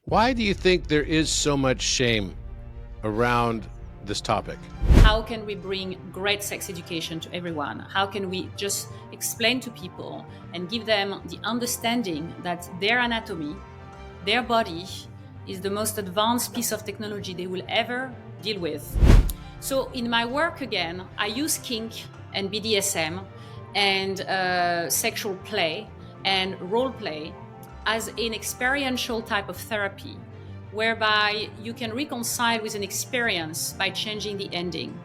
Why do you think there is so much shame around this topic? How can we bring great sex education to everyone? How can we just explain to people and give them the understanding that their anatomy, their body, is the most advanced piece of technology they will ever deal with? So in my work, again, I use kink and BDSM and sexual play and role play as an experiential type of therapy, whereby you can reconcile with an experience by changing the ending.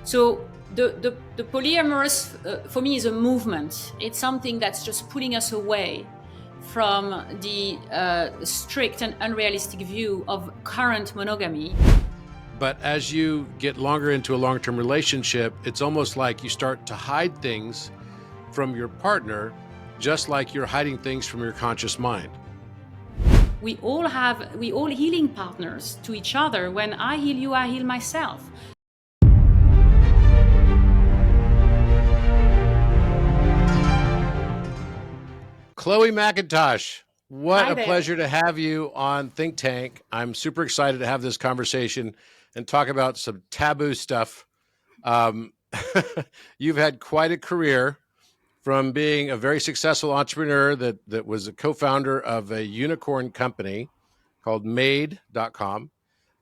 So the polyamorous, for me, is a movement. It's something that's just pulling us away from the strict and unrealistic view of current monogamy. But as you get longer into a long-term relationship, it's almost like you start to hide things from your partner, just like you're hiding things from your conscious mind. We all healing partners to each other. When I heal you, I heal myself. Chloe Macintosh, what Hi a there. pleasure to have you on Think Tank. I'm super excited to have this conversation and talk about some taboo stuff. You've had quite a career, from being a very successful entrepreneur that was a co-founder of a unicorn company called made.com,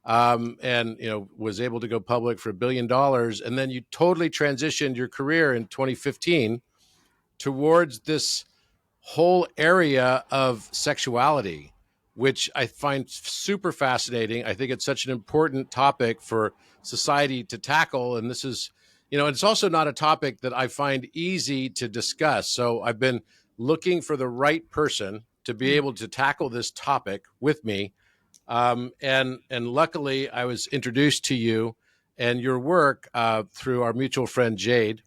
and was able to go public for $1 billion. And then you totally transitioned your career in 2015 towards this whole area of sexuality, which I find super fascinating. I think it's such an important topic for society to tackle. And this is, it's also not a topic that I find easy to discuss. So I've been looking for the right person to be able to tackle this topic with me. And luckily I was introduced to you and your work through our mutual friend, Jade.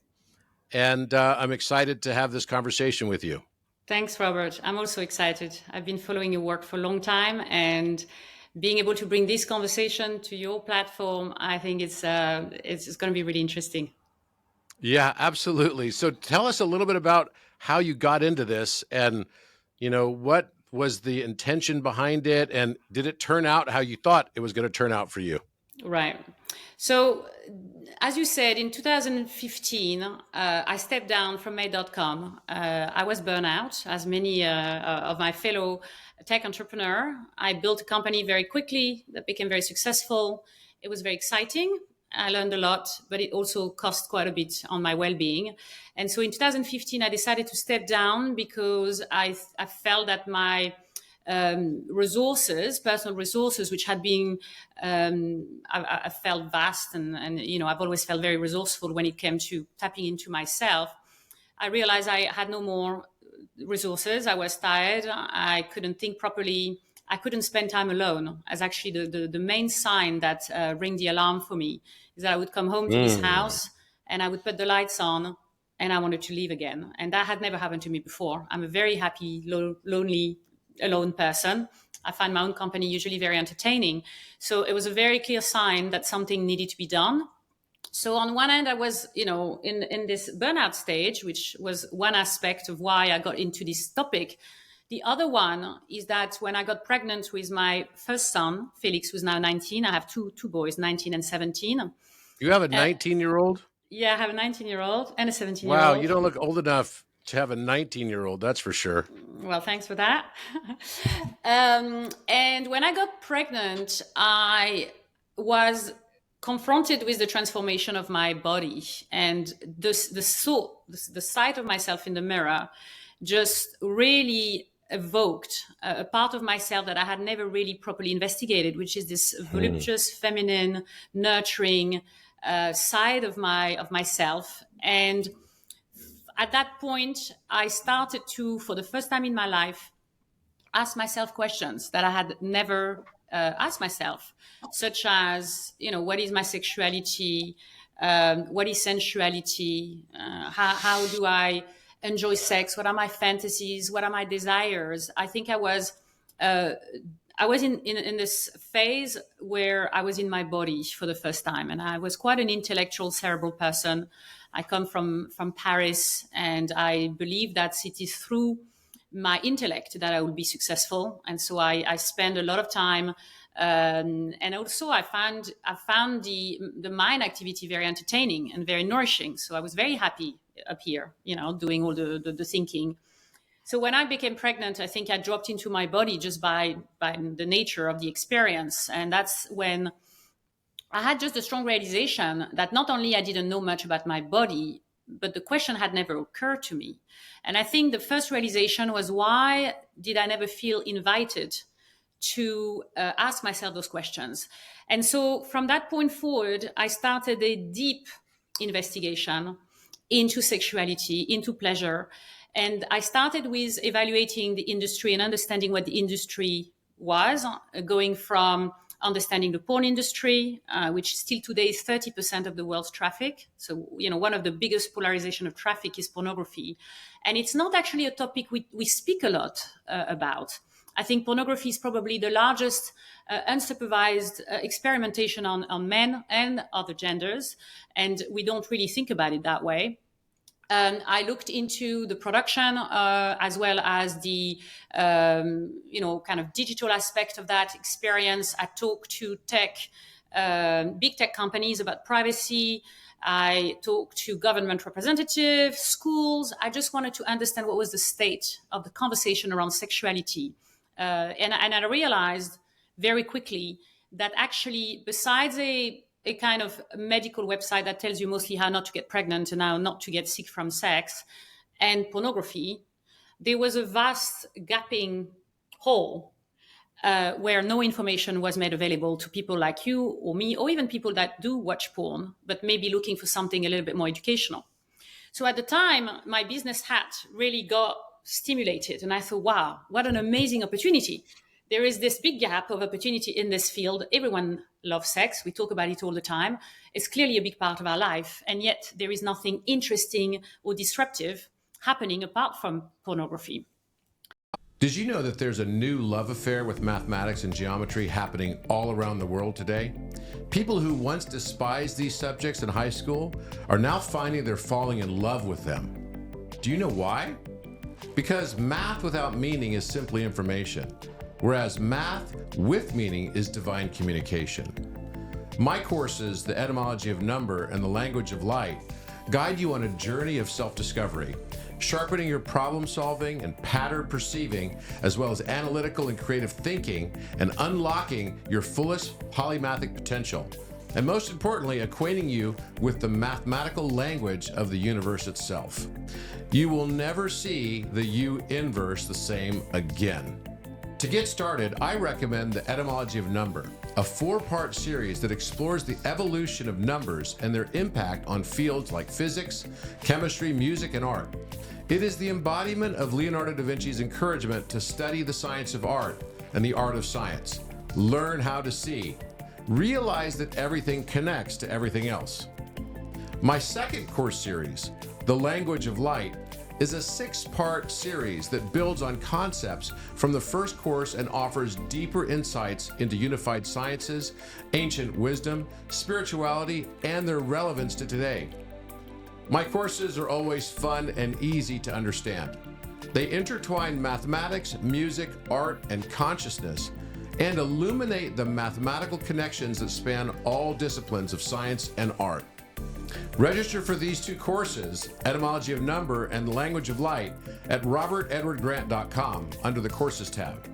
And I'm excited to have this conversation with you. Thanks, Robert. I'm also excited. I've been following your work for a long time, and being able to bring this conversation to your platform, I think it's going to be really interesting. Yeah, absolutely. So tell us a little bit about how you got into this, and what was the intention behind it, and did it turn out how you thought it was going to turn out for you? Right. So, as you said, in 2015, I stepped down from May.com. I was burnout, as many of my fellow tech entrepreneurs. I built a company very quickly that became very successful. It was very exciting. I learned a lot, but it also cost quite a bit on my well-being. And so in 2015, I decided to step down because I felt that my personal resources, which had been, I felt vast, and I've always felt very resourceful when it came to tapping into myself. I realized I had no more resources. I was tired. I couldn't think properly. I couldn't spend time alone. As actually the main sign that rang the alarm for me is that I would come home to this house and I would put the lights on and I wanted to leave again. And that had never happened to me before. I'm a very happy, lonely, alone person. I find my own company usually very entertaining. So it was a very clear sign that something needed to be done. So on one end, I was, in this burnout stage, which was one aspect of why I got into this topic. The other one is that when I got pregnant with my first son, Felix, who's now 19, I have two boys, 19 and 17. You have a 19-year-old? Yeah, I have a 19-year-old and a 17-year-old. Wow, you don't look old enough to have a 19-year-old, that's for sure. Well, thanks for that. And when I got pregnant, I was confronted with the transformation of my body, and the sight of myself in the mirror just really evoked a part of myself that I had never really properly investigated, which is this voluptuous, feminine, nurturing side of myself. And at that point, I started to, for the first time in my life, ask myself questions that I had never asked myself, such as, what is my sexuality? What is sensuality? How do I enjoy sex? What are my fantasies? What are my desires? I think I was in this phase where I was in my body for the first time, and I was quite an intellectual, cerebral person. I come from Paris, and I believe that it is through my intellect that I would be successful. And so I spend a lot of time. And also I found the mind activity very entertaining and very nourishing. So I was very happy up here, doing all the thinking. So when I became pregnant, I think I dropped into my body just by the nature of the experience. And that's when I had just a strong realization that not only I didn't know much about my body, but the question had never occurred to me. And I think the first realization was, why did I never feel invited to ask myself those questions? And so from that point forward, I started a deep investigation into sexuality, into pleasure. And I started with evaluating the industry and understanding what the industry was, going from understanding the porn industry, which still today is 30% of the world's traffic. So, one of the biggest polarization of traffic is pornography. And it's not actually a topic we speak a lot about. I think pornography is probably the largest unsupervised experimentation on men and other genders. And we don't really think about it that way. I looked into the production as well as the, kind of digital aspect of that experience. I talked to big tech companies about privacy. I talked to government representatives, schools. I just wanted to understand what was the state of the conversation around sexuality. And I realized very quickly that actually, besides a kind of medical website that tells you mostly how not to get pregnant and how not to get sick from sex, and pornography, there was a vast gaping hole where no information was made available to people like you or me, or even people that do watch porn, but maybe looking for something a little bit more educational. So at the time, my business hat really got stimulated. And I thought, wow, what an amazing opportunity. There is this big gap of opportunity in this field. Everyone loves sex. We talk about it all the time. It's clearly a big part of our life. And yet there is nothing interesting or disruptive happening apart from pornography. Did you know that there's a new love affair with mathematics and geometry happening all around the world today? People who once despised these subjects in high school are now finding they're falling in love with them. Do you know why? Because math without meaning is simply information, whereas math with meaning is divine communication. My courses, The Etymology of Number and The Language of Light, guide you on a journey of self-discovery, sharpening your problem solving and pattern perceiving, as well as analytical and creative thinking, and unlocking your fullest polymathic potential. And most importantly, acquainting you with the mathematical language of the universe itself. You will never see the U inverse the same again. To get started, I recommend The Etymology of Number, a 4-part series that explores the evolution of numbers and their impact on fields like physics, chemistry, music, and art. It is the embodiment of Leonardo da Vinci's encouragement to study the science of art and the art of science. Learn how to see. Realize that everything connects to everything else. My second course series, The Language of Light, is a 6-part series that builds on concepts from the first course and offers deeper insights into unified sciences, ancient wisdom, spirituality, and their relevance to today. My courses are always fun and easy to understand. They intertwine mathematics, music, art, and consciousness, and illuminate the mathematical connections that span all disciplines of science and art. Register for these 2 courses, Etymology of Number and The Language of Light, at robertedwardgrant.com under the Courses tab.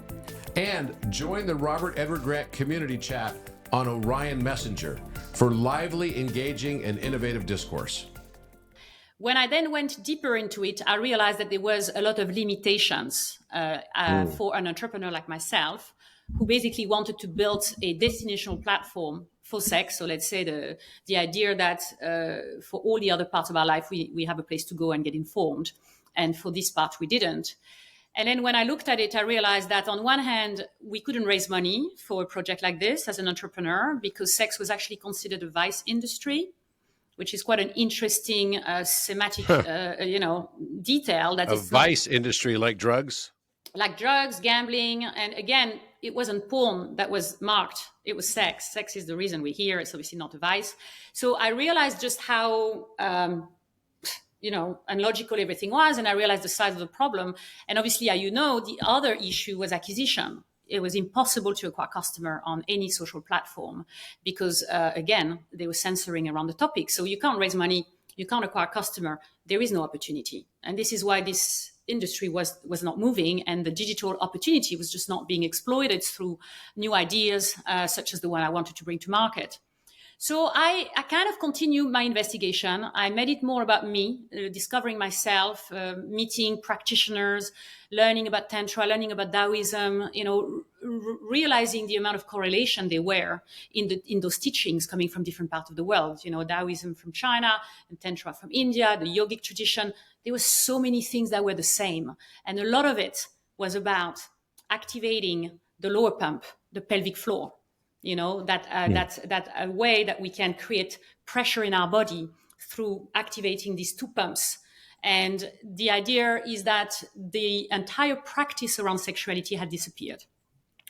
And join the Robert Edward Grant community chat on Orion Messenger for lively, engaging, and innovative discourse. When I then went deeper into it, I realized that there was a lot of limitations for an entrepreneur like myself, who basically wanted to build a destinational platform for sex. So let's say the idea that for all the other parts of our life, we have a place to go and get informed. And for this part, we didn't. And then when I looked at it, I realized that on one hand, we couldn't raise money for a project like this as an entrepreneur because sex was actually considered a vice industry, which is quite an interesting semantic, detail. That is vice industry like drugs? Like drugs, gambling. And again, it wasn't porn that was marked. It was sex. Sex is the reason we're here. It's obviously not a vice. So I realized just how unlogical everything was. And I realized the size of the problem. And obviously, the other issue was acquisition. It was impossible to acquire customer on any social platform because, again, they were censoring around the topic. So you can't raise money, you can't acquire customer. There is no opportunity. And this is why this industry was not moving, and the digital opportunity was just not being exploited through new ideas, such as the one I wanted to bring to market. So I kind of continued my investigation. I made it more about me, discovering myself, meeting practitioners, learning about Tantra, learning about Taoism, realizing the amount of correlation there were in those teachings coming from different parts of the world. Taoism from China and Tantra from India, the yogic tradition. There were so many things that were the same. And a lot of it was about activating the lower pump, the pelvic floor. That's a way that we can create pressure in our body through activating these two pumps. And the idea is that the entire practice around sexuality had disappeared.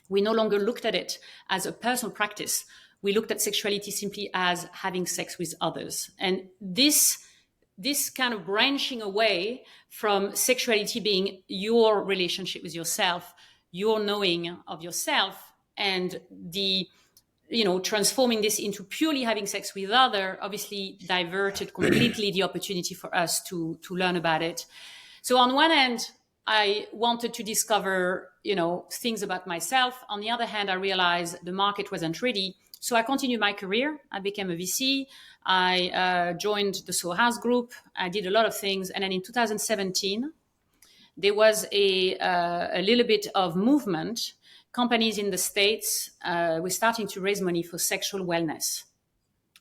We no longer looked at it as a personal practice. We looked at sexuality simply as having sex with others. And this kind of branching away from sexuality being your relationship with yourself, your knowing of yourself, and transforming this into purely having sex with other, obviously diverted completely the opportunity for us to learn about it. So on one hand, I wanted to discover, things about myself. On the other hand, I realized the market wasn't ready. So I continued my career. I became a VC. I joined the Soul House Group. I did a lot of things. And then in 2017, there was a little bit of movement. Companies in the States were starting to raise money for sexual wellness.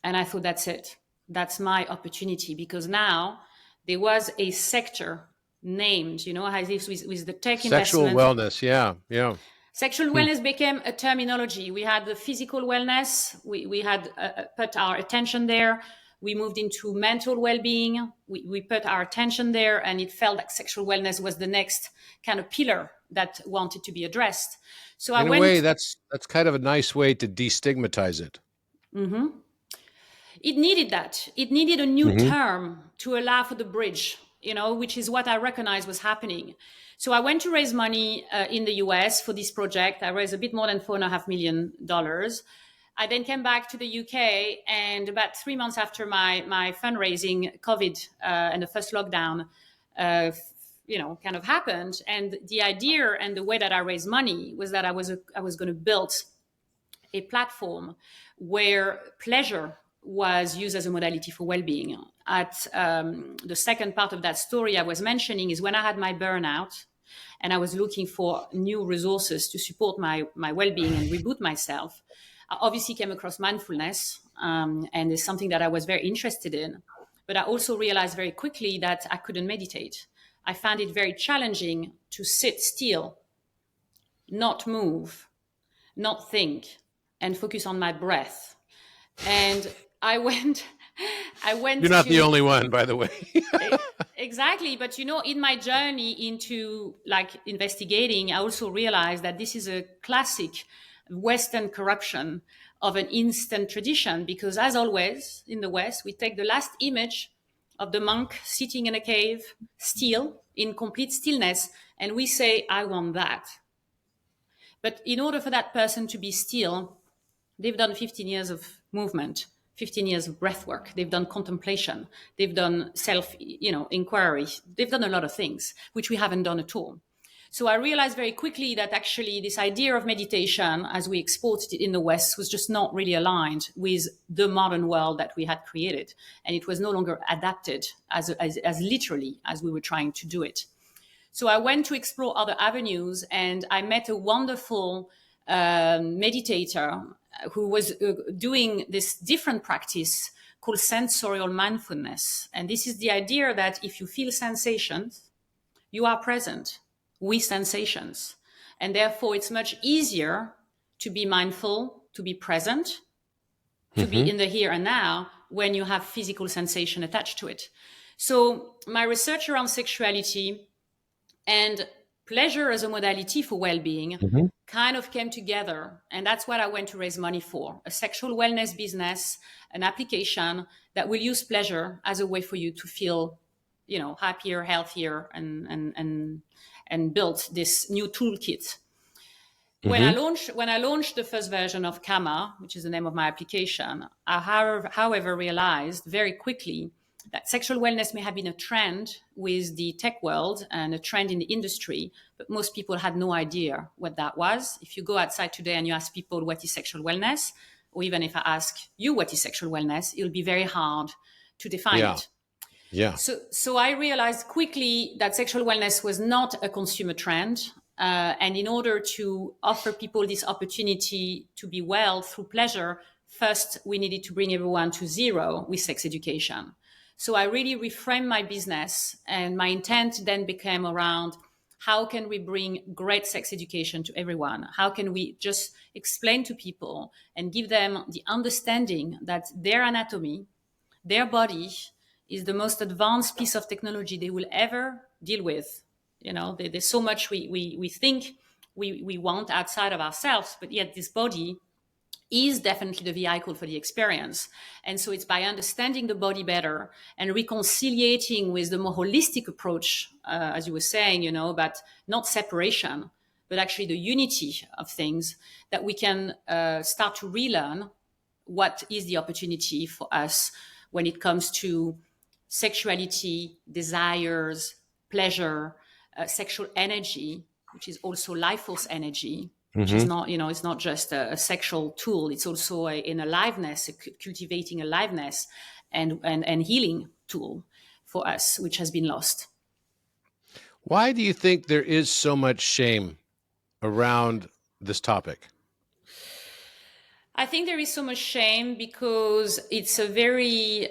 And I thought, that's it. That's my opportunity, because now there was a sector named, as if with the tech Sexual investment. wellness, yeah. Sexual wellness became a terminology. We had the physical wellness. We had put our attention there. We moved into mental well-being. We put our attention there, and it felt like sexual wellness was the next kind of pillar that wanted to be addressed. So in a way, that's kind of a nice way to destigmatize it. Mm-hmm. It needed that. It needed a new term to allow for the bridge, which is what I recognized was happening. So I went to raise money in the US for this project. I raised a bit more than $4.5 million. I then came back to the UK, and about 3 months after my fundraising, COVID and the first lockdown, kind of happened. And the idea and the way that I raised money was that I was going to build a platform where pleasure was used as a modality for well-being. At the second part of that story I was mentioning is when I had my burnout and I was looking for new resources to support my well-being and reboot myself, I obviously came across mindfulness, and it's something that I was very interested in. But I also realized very quickly that I couldn't meditate. I found it very challenging to sit still, not move, not think, and focus on my breath. And I went. You're not the only one, by the way. Exactly. But, in my journey into investigating, I also realized that this is a classic Western corruption of an instant tradition, because as always in the West, we take the last image of the monk sitting in a cave, still, in complete stillness, and we say, I want that. But in order for that person to be still, they've done 15 years of movement, 15 years of breath work. They've done contemplation. They've done inquiry. They've done a lot of things, which we haven't done at all. So I realized very quickly that actually this idea of meditation, as we exported it in the West, was just not really aligned with the modern world that we had created. And it was no longer adapted as literally as we were trying to do it. So I went to explore other avenues, and I met a wonderful meditator who was doing this different practice called sensorial mindfulness. And this is the idea that if you feel sensations, you are present with sensations. And therefore, it's much easier to be mindful, to be present, to be in the here and now when you have physical sensation attached to it. So my research around sexuality and pleasure as a modality for well-being kind of came together. And that's what I went to raise money for, a sexual wellness business, an application that will use pleasure as a way for you to feel happier, healthier, and built this new toolkit. When I launched the first version of Kama, which is the name of my application, I however realized very quickly that sexual wellness may have been a trend with the tech world and a trend in the industry, but most people had no idea what that was. If you go outside today and you ask people what is sexual wellness, or even if I ask you what is sexual wellness, it'll be very hard to define it. Yeah. So I realized quickly that sexual wellness was not a consumer trend. And in order to offer people this opportunity to be well through pleasure, first we needed to bring everyone to zero with sex education. So I really reframed my business, and my intent then became around how can we bring great sex education to everyone? How can we just explain to people and give them the understanding that their anatomy, their body is the most advanced piece of technology they will ever deal with. There's so much we think we want outside of ourselves, but yet this body is definitely the vehicle for the experience. And so it's by understanding the body better and reconciliating with the more holistic approach, as you were saying, but not separation, but actually the unity of things, that we can start to relearn what is the opportunity for us when it comes to sexuality, desires, pleasure, sexual energy, which is also life force energy, which is not, it's not just a sexual tool. It's also an aliveness, cultivating aliveness and healing tool for us, which has been lost. Why do you think there is so much shame around this topic? I think there is so much shame because it's a very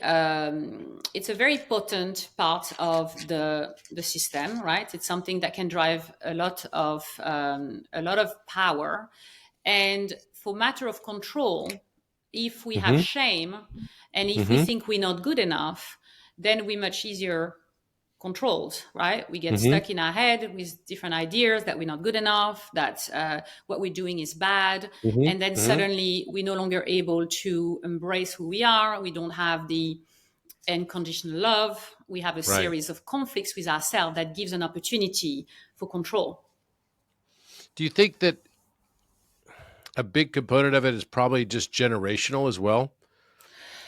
potent part of the system, right? It's something that can drive a lot of power, and for matter of control, if we have shame and if we think we're not good enough, then we're much easier controlled, right? We get stuck in our head with different ideas that we're not good enough, that what we're doing is bad. And then suddenly we're no longer able to embrace who we are. We don't have the unconditional love. We have a series of conflicts with ourselves that gives an opportunity for control. Do you think that a big component of it is probably just generational as well?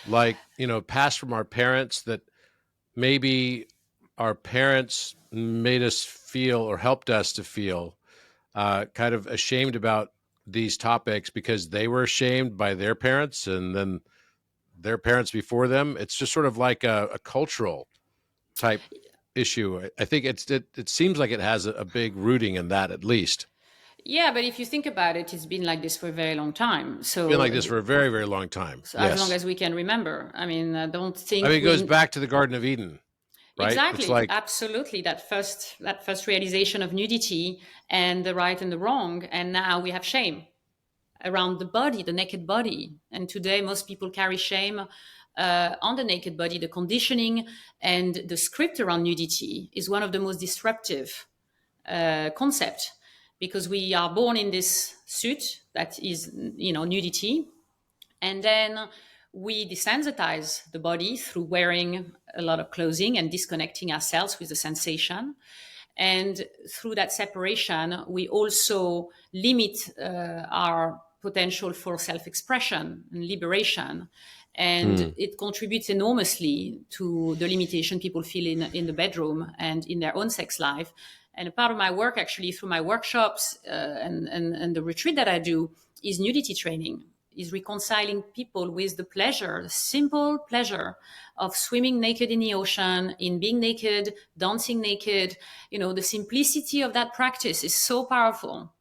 Like, passed from our parents, that maybe our parents made us feel or helped us to feel kind of ashamed about these topics because they were ashamed by their parents and then their parents before them. It's just sort of like a cultural type issue. I think it seems like it has a big rooting in that, at least. Yeah, but if you think about it, it's been like this for a very long time. So it's been like this for a very, very long time. So as long as we can remember. I mean, I don't think. It goes back to the Garden of Eden. Right? Exactly, absolutely. That first realization of nudity and the right and the wrong, and now we have shame around the body, the naked body. And today, most people carry shame on the naked body. The conditioning and the script around nudity is one of the most disruptive concepts, because we are born in this suit that is, nudity, and then we desensitize the body through wearing a lot of clothing and disconnecting ourselves with the sensation. And through that separation, we also limit our potential for self-expression and liberation. And it contributes enormously to the limitation people feel in the bedroom and in their own sex life. And a part of my work, actually, through my workshops and the retreat that I do, is nudity training. Is reconciling people with the pleasure, the simple pleasure of swimming naked in the ocean, in being naked, dancing naked. The simplicity of that practice is so powerful.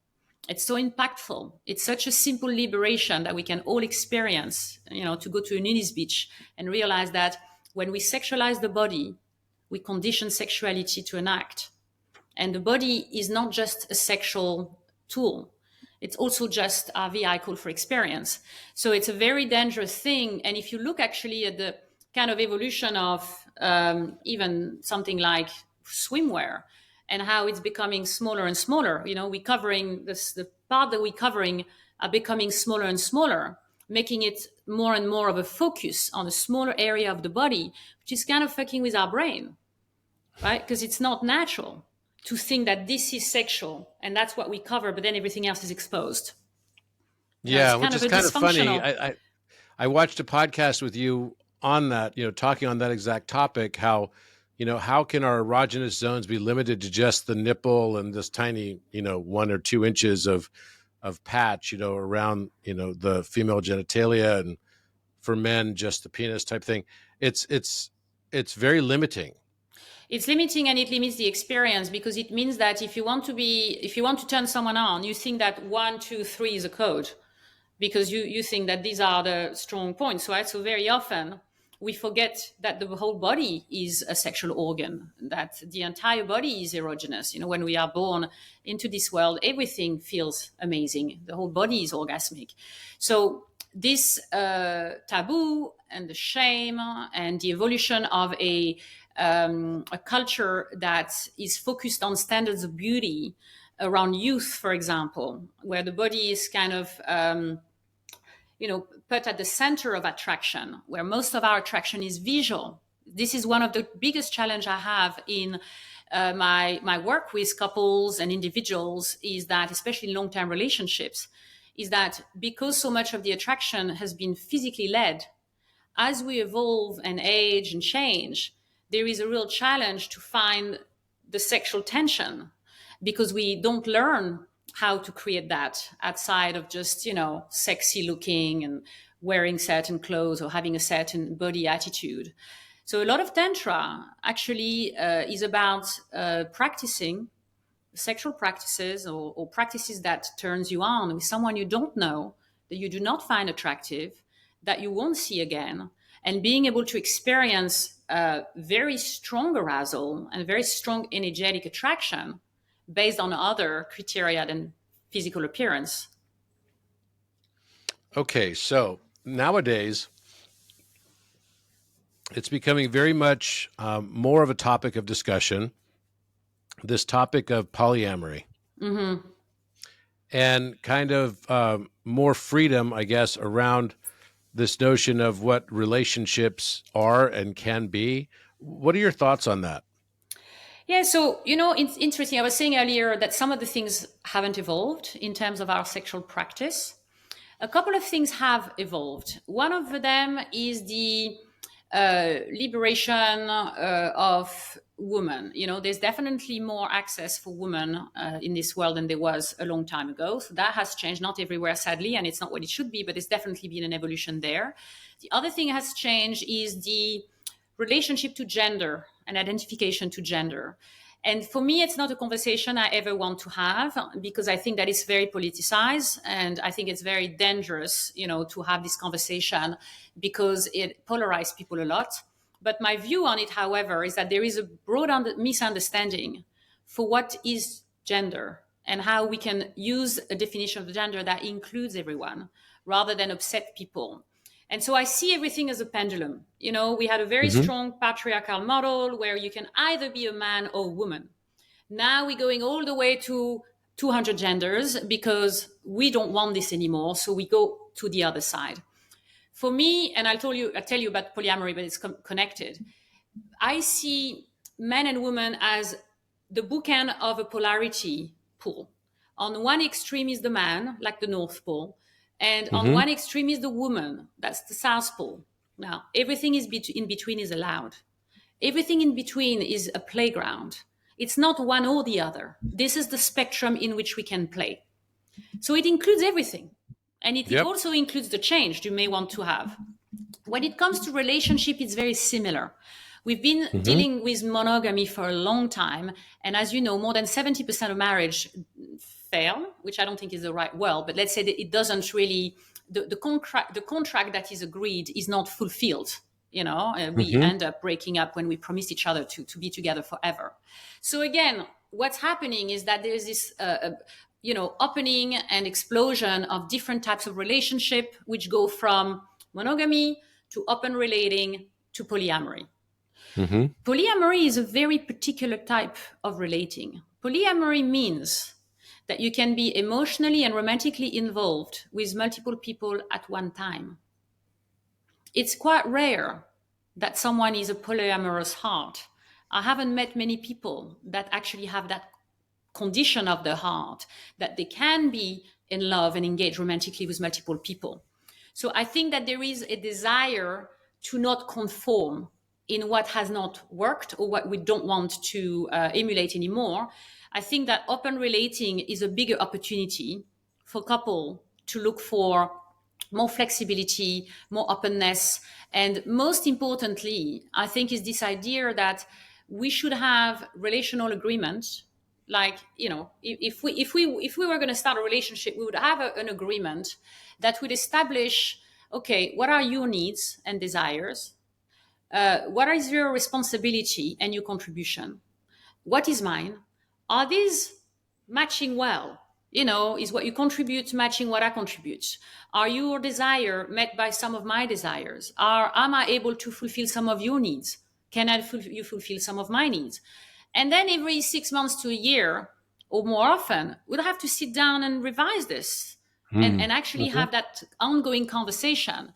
It's so impactful. It's such a simple liberation that we can all experience, to go to a nudist beach and realize that when we sexualize the body, we condition sexuality to an act. And the body is not just a sexual tool. It's also just a vehicle for experience. So it's a very dangerous thing. And if you look actually at the kind of evolution of even something like swimwear and how it's becoming smaller and smaller, we're covering this, the part that we're covering are becoming smaller and smaller, making it more and more of a focus on a smaller area of the body, which is kind of fucking with our brain. right? Because it's not natural to think that this is sexual and that's what we cover, but then everything else is exposed. It's Yeah, kind which of is a kind of funny. dysfunctional. I watched a podcast with you on that, talking on that exact topic, how, how can our erogenous zones be limited to just the nipple and this tiny, 1 or 2 inches of patch, around, the female genitalia, and for men, just the penis type thing. It's very limiting. It's limiting, and it limits the experience, because it means that if you want to turn someone on, you think that 1, 2, 3 is a code, because you think that these are the strong points, right? So very often we forget that the whole body is a sexual organ, that the entire body is erogenous. When we are born into this world, everything feels amazing. The whole body is orgasmic. So this taboo and the shame and the evolution of a culture that is focused on standards of beauty around youth, for example, where the body is kind of put at the center of attraction, where most of our attraction is visual. This is one of the biggest challenge I have in my work with couples and individuals, is that, especially in long-term relationships, is that because so much of the attraction has been physically led, as we evolve and age and change, there is a real challenge to find the sexual tension, because we don't learn how to create that outside of just, sexy looking and wearing certain clothes or having a certain body attitude. So a lot of Tantra actually is about practicing sexual practices, or practices that turns you on with someone you don't know, that you do not find attractive, that you won't see again, and being able to experience very strong arousal and very strong energetic attraction based on other criteria than physical appearance. Okay, so nowadays it's becoming very much more of a topic of discussion, this topic of polyamory. Mm-hmm. And kind of more freedom, I guess, around this notion of what relationships are and can be. What are your thoughts on that? Yeah, so, it's interesting. I was saying earlier that some of the things haven't evolved in terms of our sexual practice. A couple of things have evolved. One of them is the liberation of women. There's definitely more access for women in this world than there was a long time ago. So that has changed, not everywhere, sadly, and it's not what it should be, but it's definitely been an evolution there. The other thing has changed is the relationship to gender and identification to gender. And for me, it's not a conversation I ever want to have, because I think that it's very politicized, and I think it's very dangerous, to have this conversation, because it polarizes people a lot. But my view on it, however, is that there is a broad misunderstanding for what is gender, and how we can use a definition of gender that includes everyone rather than upset people. And so I see everything as a pendulum. We had a very Mm-hmm. strong patriarchal model where you can either be a man or a woman. Now we're going all the way to 200 genders, because we don't want this anymore. So we go to the other side. For me, and I'll tell you about polyamory, but it's connected. I see men and women as the bookend of a polarity pool. On one extreme is the man, like the North Pole, and on Mm-hmm. one extreme is the woman, that's the South Pole. Now, everything in between is allowed. Everything in between is a playground. It's not one or the other. This is the spectrum in which we can play. So it includes everything. And it Yep. also includes the change you may want to have. When it comes to relationship, it's very similar. We've been Mm-hmm. dealing with monogamy for a long time. And as you know, more than 70% of marriage fail, which I don't think is the right word, but let's say that it doesn't really, the contract that is agreed is not fulfilled. We Mm-hmm. end up breaking up when we promised each other to be together forever. So again, what's happening is that there's this, opening and explosion of different types of relationship, which go from monogamy to open relating to polyamory. Mm-hmm. Polyamory is a very particular type of relating. Polyamory means that you can be emotionally and romantically involved with multiple people at one time. It's quite rare that someone is a polyamorous heart. I haven't met many people that actually have that condition of the heart, that they can be in love and engage romantically with multiple people. So I think that there is a desire to not conform in what has not worked or what we don't want to emulate anymore. I think that open relating is a bigger opportunity for couple to look for more flexibility, more openness, and most importantly, I think is this idea that we should have relational agreement. Like, you know, if we were going to start a relationship, we would have an agreement that would establish, okay, what are your needs and desires? What is your responsibility and your contribution? What is mine? Are these matching well? You know, is what you contribute matching what I contribute? Are your desire met by some of my desires? Am I able to fulfill some of your needs? Can you fulfill some of my needs? And then every 6 months to a year or more often, we'll have to sit down and revise this and actually have that ongoing conversation.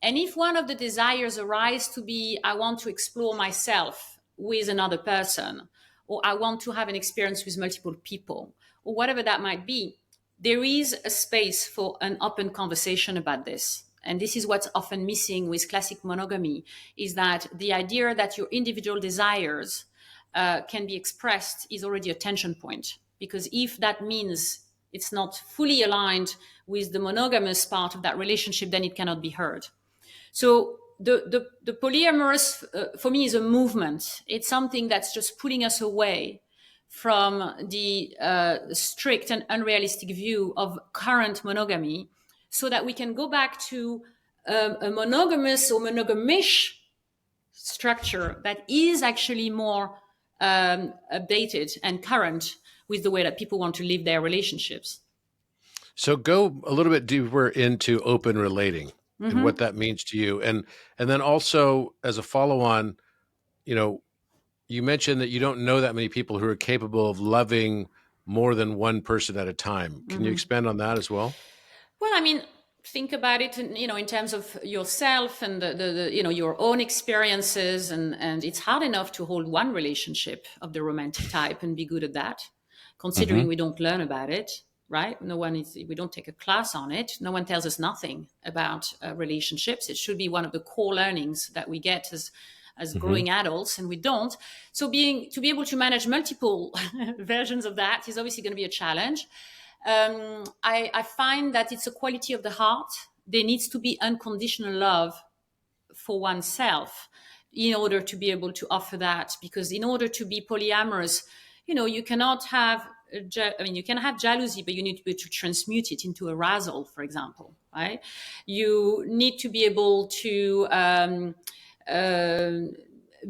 And if one of the desires arise to be, I want to explore myself with another person, or I want to have an experience with multiple people, or whatever that might be, there is a space for an open conversation about this. And this is what's often missing with classic monogamy, is that the idea that your individual desires can be expressed is already a tension point. Because if that means it's not fully aligned with the monogamous part of that relationship, then it cannot be heard. So the polyamorous, for me, is a movement. It's something that's just pulling us away from the strict and unrealistic view of current monogamy, so that we can go back to a monogamous or monogamish structure that is actually more updated and current with the way that people want to live their relationships. So go a little bit deeper into open relating and what that means to you. And then also as a follow-on, you know, you mentioned that you don't know that many people who are capable of loving more than one person at a time. Can you expand on that as well? Well, I mean, think about it, you know, in terms of yourself and the you know, your own experiences, and it's hard enough to hold one relationship of the romantic type and be good at that, considering we don't learn about it, right? We don't take a class on it. No one tells us nothing about relationships. It should be one of the core learnings that we get as growing adults, and we don't. So to be able to manage multiple versions of that is obviously going to be a challenge. I find that it's a quality of the heart. There needs to be unconditional love for oneself in order to be able to offer that. Because in order to be polyamorous, you know, you cannot have, you can have jealousy, but you need to be able to transmute it into arousal, for example, right? You need to be able to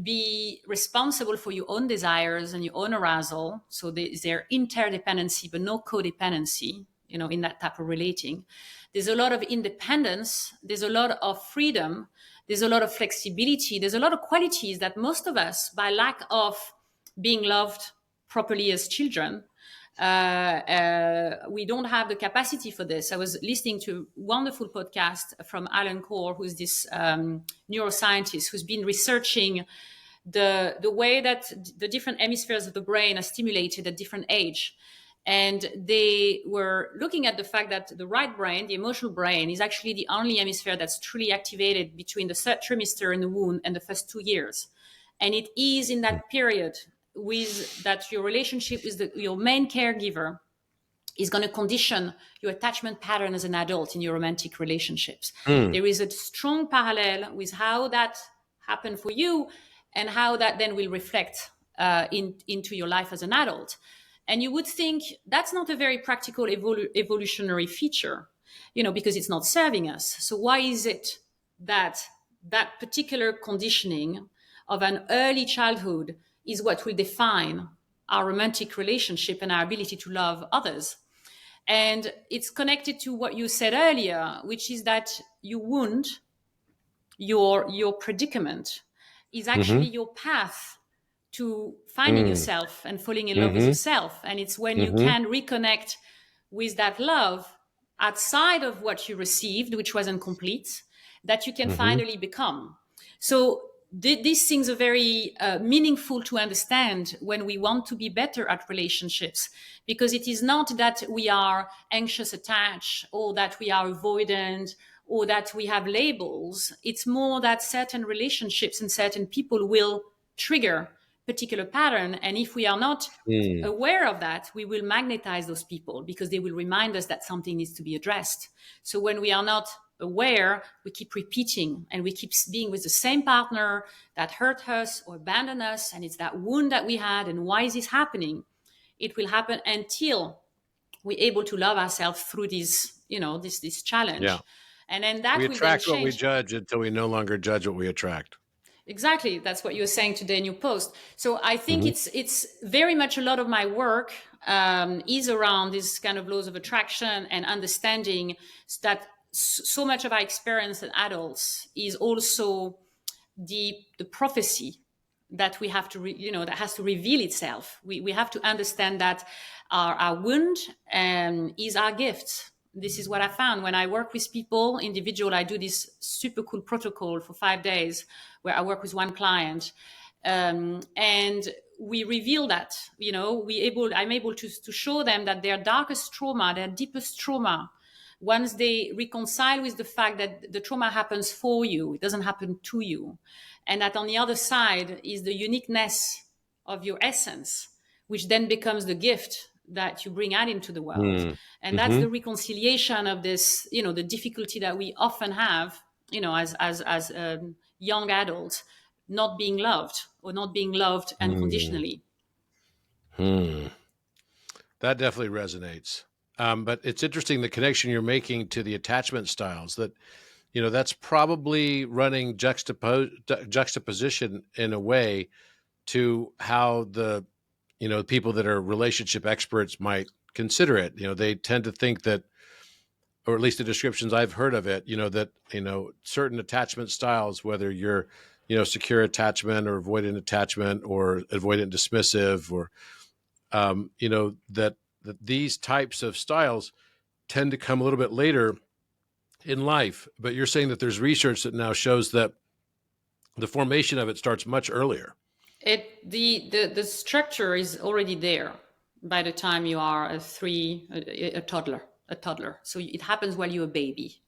be responsible for your own desires and your own arousal. So there's interdependency, but no codependency, you know, in that type of relating. There's a lot of independence. There's a lot of freedom. There's a lot of flexibility. There's a lot of qualities that most of us, by lack of being loved properly as children, we don't have the capacity for this. I was listening to a wonderful podcast from Alan Core, who's this neuroscientist who's been researching the way that the different hemispheres of the brain are stimulated at different age. And they were looking at the fact that the right brain, the emotional brain, is actually the only hemisphere that's truly activated between the third trimester in the womb and the first 2 years. And it is in that period with that your relationship with your main caregiver is going to condition your attachment pattern as an adult in your romantic relationships. There is a strong parallel with how that happened for you and how that then will reflect into your life as an adult. And you would think that's not a very practical evolutionary feature, you know, because it's not serving us. So why is it that that particular conditioning of an early childhood is what will define our romantic relationship and our ability to love others? And it's connected to what you said earlier, which is that your wound, your predicament, is actually your path to finding yourself and falling in love with yourself. And it's when you can reconnect with that love outside of what you received, which wasn't complete, that you can finally become. So these things are very meaningful to understand when we want to be better at relationships, because it is not that we are anxious attached, or that we are avoidant, or that we have labels. It's more that certain relationships and certain people will trigger particular pattern, and if we are not aware of that, we will magnetize those people because they will remind us that something needs to be addressed. So when we are not aware, we keep repeating, and we keep being with the same partner that hurt us or abandoned us, and it's that wound that we had. And why is this happening? It will happen until we're able to love ourselves through this, this challenge. Yeah. And then that We will then attract what we change. judge until we no longer judge what we attract. Exactly. That's what you were saying today in your post. So I think it's very much a lot of my work is around this kind of laws of attraction and understanding that so much of our experience as adults is also the prophecy that we have to, that has to reveal itself. We have to understand that our wound is our gift. This is what I found when I work with people, individual. I do this super cool protocol for 5 days where I work with one client, and we reveal that. I'm able to show them that their darkest trauma, their deepest trauma, once they reconcile with the fact that the trauma happens for you, it doesn't happen to you, and that on the other side is the uniqueness of your essence, which then becomes the gift that you bring out into the world. And that's the reconciliation of this, the difficulty that we often have, as young adults, not being loved or not being loved unconditionally. That definitely resonates. But it's interesting the connection you're making to the attachment styles, that, that's probably running juxtaposition in a way to how the, people that are relationship experts might consider it. They tend to think that, or at least the descriptions I've heard of it, that, certain attachment styles, whether you're, secure attachment or avoidant attachment or avoidant dismissive, or, that these types of styles tend to come a little bit later in life. But you're saying that there's research that now shows that the formation of it starts much earlier. The structure is already there by the time you are a toddler. So it happens while you're a baby,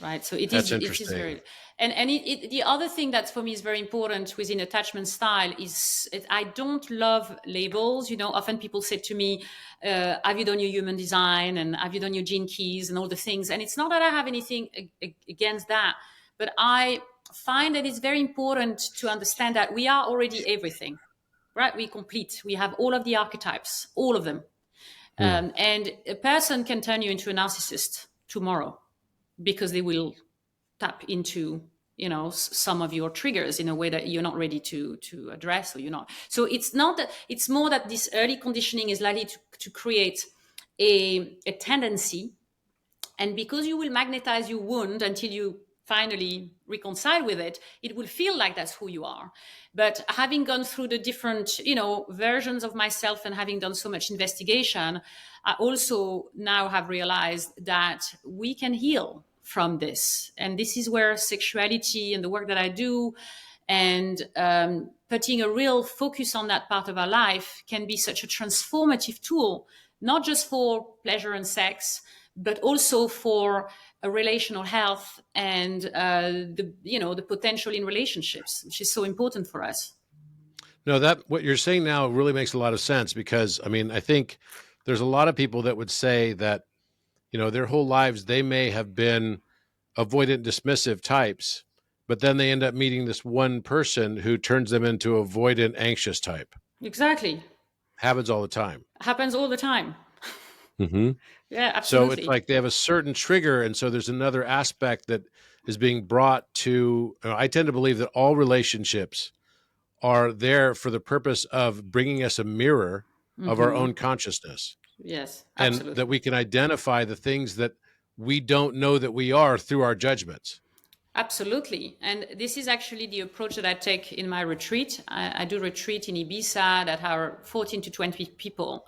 right? So That's it is very, and the other thing that for me is very important within attachment style is I don't love labels. Often people say to me, have you done your human design, and have you done your gene keys and all the things? And it's not that I have anything against that, but I find that it's very important to understand that we are already everything, right? We're complete. We have all of the archetypes, all of them. And a person can turn you into a narcissist tomorrow because they will tap into, some of your triggers in a way that you're not ready to address, or you're not. So it's not that, it's more that this early conditioning is likely to create a tendency. And because you will magnetize your wound until you finally reconcile with it, it will feel like that's who you are. But having gone through the different, versions of myself, and having done so much investigation, I also now have realized that we can heal from this. And this is where sexuality and the work that I do, and putting a real focus on that part of our life, can be such a transformative tool, not just for pleasure and sex, but also for a relational health and the potential in relationships, which is so important for us. No, that what you're saying now really makes a lot of sense, because I think there's a lot of people that would say that, their whole lives they may have been avoidant dismissive types, but then they end up meeting this one person who turns them into avoidant anxious type. Exactly. Happens all the time. Happens all the time. Mm-hmm. Yeah, absolutely. So it's like they have a certain trigger, and so there's another aspect that is being brought to. I tend to believe that all relationships are there for the purpose of bringing us a mirror of our own consciousness. Yes, absolutely. And that we can identify the things that we don't know that we are through our judgments. Absolutely. And this is actually the approach that I take in my retreat. I do retreat in Ibiza that are 14 to 20 people.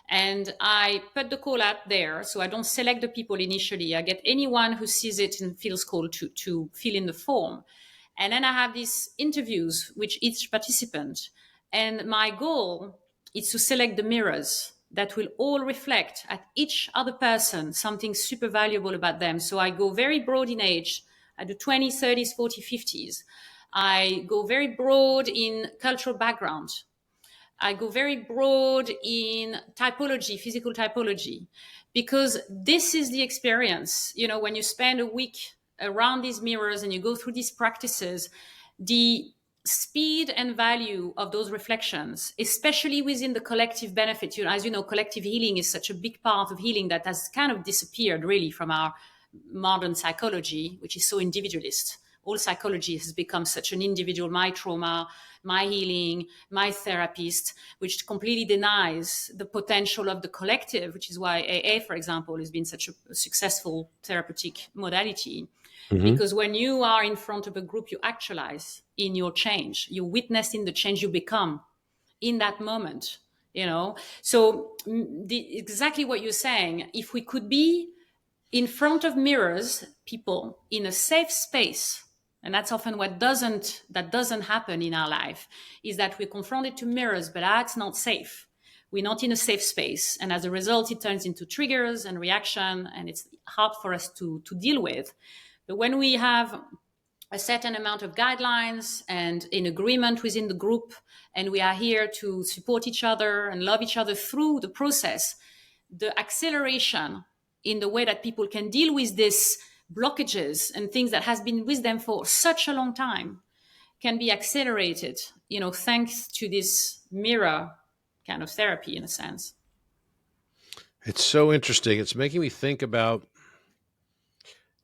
And I put the call out there. So I don't select the people initially. I get anyone who sees it and feels called to fill in the form. And then I have these interviews with each participant. And my goal is to select the mirrors that will all reflect at each other person something super valuable about them. So I go very broad in age. I do 20s, 30s, 40s, 50s. I go very broad in cultural background. I go very broad in typology, physical typology, because this is the experience. You know, when you spend a week around these mirrors and you go through these practices, the speed and value of those reflections, especially within the collective benefit. You know, as you know, collective healing is such a big part of healing that has kind of disappeared really from our modern psychology, which is so individualist. All psychology has become such an individual, my trauma, my healing, my therapist, which completely denies the potential of the collective, which is why AA, for example, has been such a successful therapeutic modality. Because when you are in front of a group, you actualize in your change. You witness in the change you become in that moment, you know. So exactly what you're saying, if we could be in front of mirrors, people in a safe space, and that's often what doesn't happen in our life, is that we're confronted to mirrors, but that's not safe. We're not in a safe space. And as a result, it turns into triggers and reaction, and it's hard for us to deal with. But when we have a certain amount of guidelines and in agreement within the group, and we are here to support each other and love each other through the process, the acceleration in the way that people can deal with these blockages and things that has been with them for such a long time can be accelerated, you know, thanks to this mirror kind of therapy in a sense. It's so interesting. It's making me think about,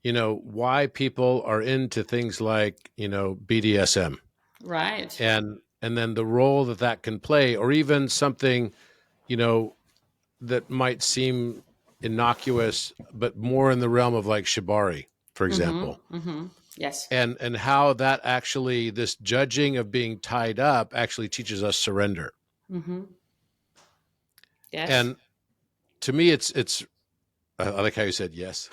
you know, why people are into things like, you know, BDSM. Right. And then the role that that can play, or even something, you know, that might seem innocuous, but more in the realm of like shibari, for example. Yes. And how that actually, this judging of being tied up actually teaches us surrender. Yes. And to me, it's I like how you said yes.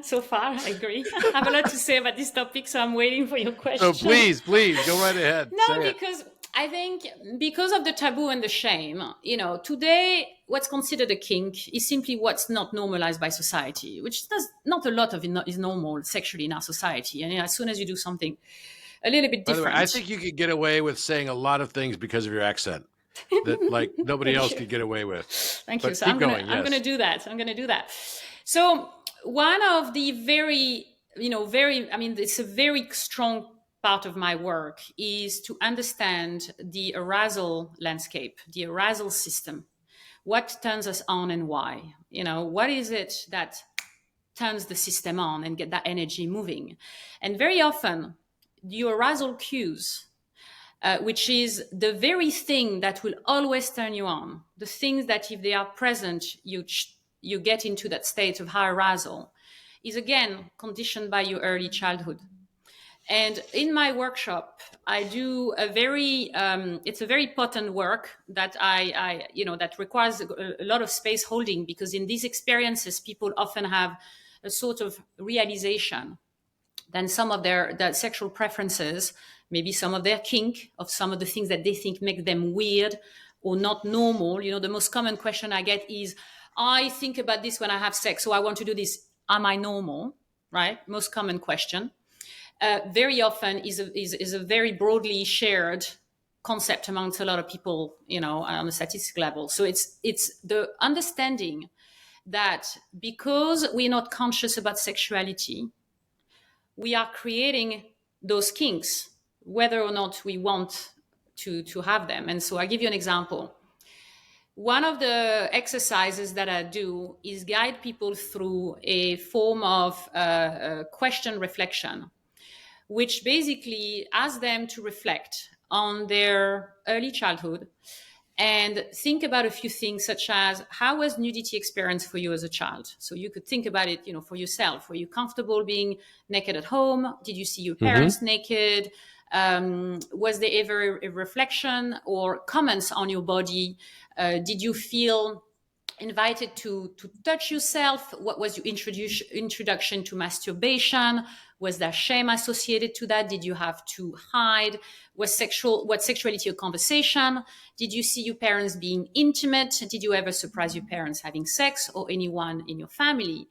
So far, I agree. I have a lot to say about this topic, so I'm waiting for your question. So please go right ahead. No, because I think because of the taboo and the shame, you know, today what's considered a kink is simply what's not normalized by society, which does not a lot of it is normal sexually in our society. And you know, as soon as you do something a little bit different. By the way, I think you could get away with saying a lot of things because of your accent that like nobody else could get away with. Thank But you. So keep I'm going. going to do that. I'm going to do that. So one of the very, you know, I mean, it's a very strong part of my work is to understand the arousal landscape, the arousal system. What turns us on and why? You know, what is it that turns the system on and get that energy moving? And very often, the arousal cues, which is the very thing that will always turn you on, the things that if they are present, you get into that state of high arousal, is again conditioned by your early childhood. And in my workshop, I do a very, it's a very potent work that I you know, that requires a lot of space holding, because in these experiences, people often have a sort of realization then some of their sexual preferences, maybe some of their kink, of some of the things that they think make them weird or not normal. You know, the most common question I get is, I think about this when I have sex, so I want to do this. Am I normal? Right? Most common question. Very often is a very broadly shared concept amongst a lot of people, you know, on a statistical level. So it's the understanding that because we're not conscious about sexuality, we are creating those kinks, whether or not we want to have them. And so I'll give you an example. One of the exercises that I do is guide people through a form of question reflection, which basically asks them to reflect on their early childhood and think about a few things, such as, how was nudity experience for you as a child? So you could think about it, you know, for yourself. Were you comfortable being naked at home? Did you see your parents naked? Was there ever a reflection or comments on your body? Did you feel invited to touch yourself? What was your introduction to masturbation? Was there shame associated to that? Did you have to hide? Was sexuality a conversation? Did you see your parents being intimate? Did you ever surprise your parents having sex, or anyone in your family?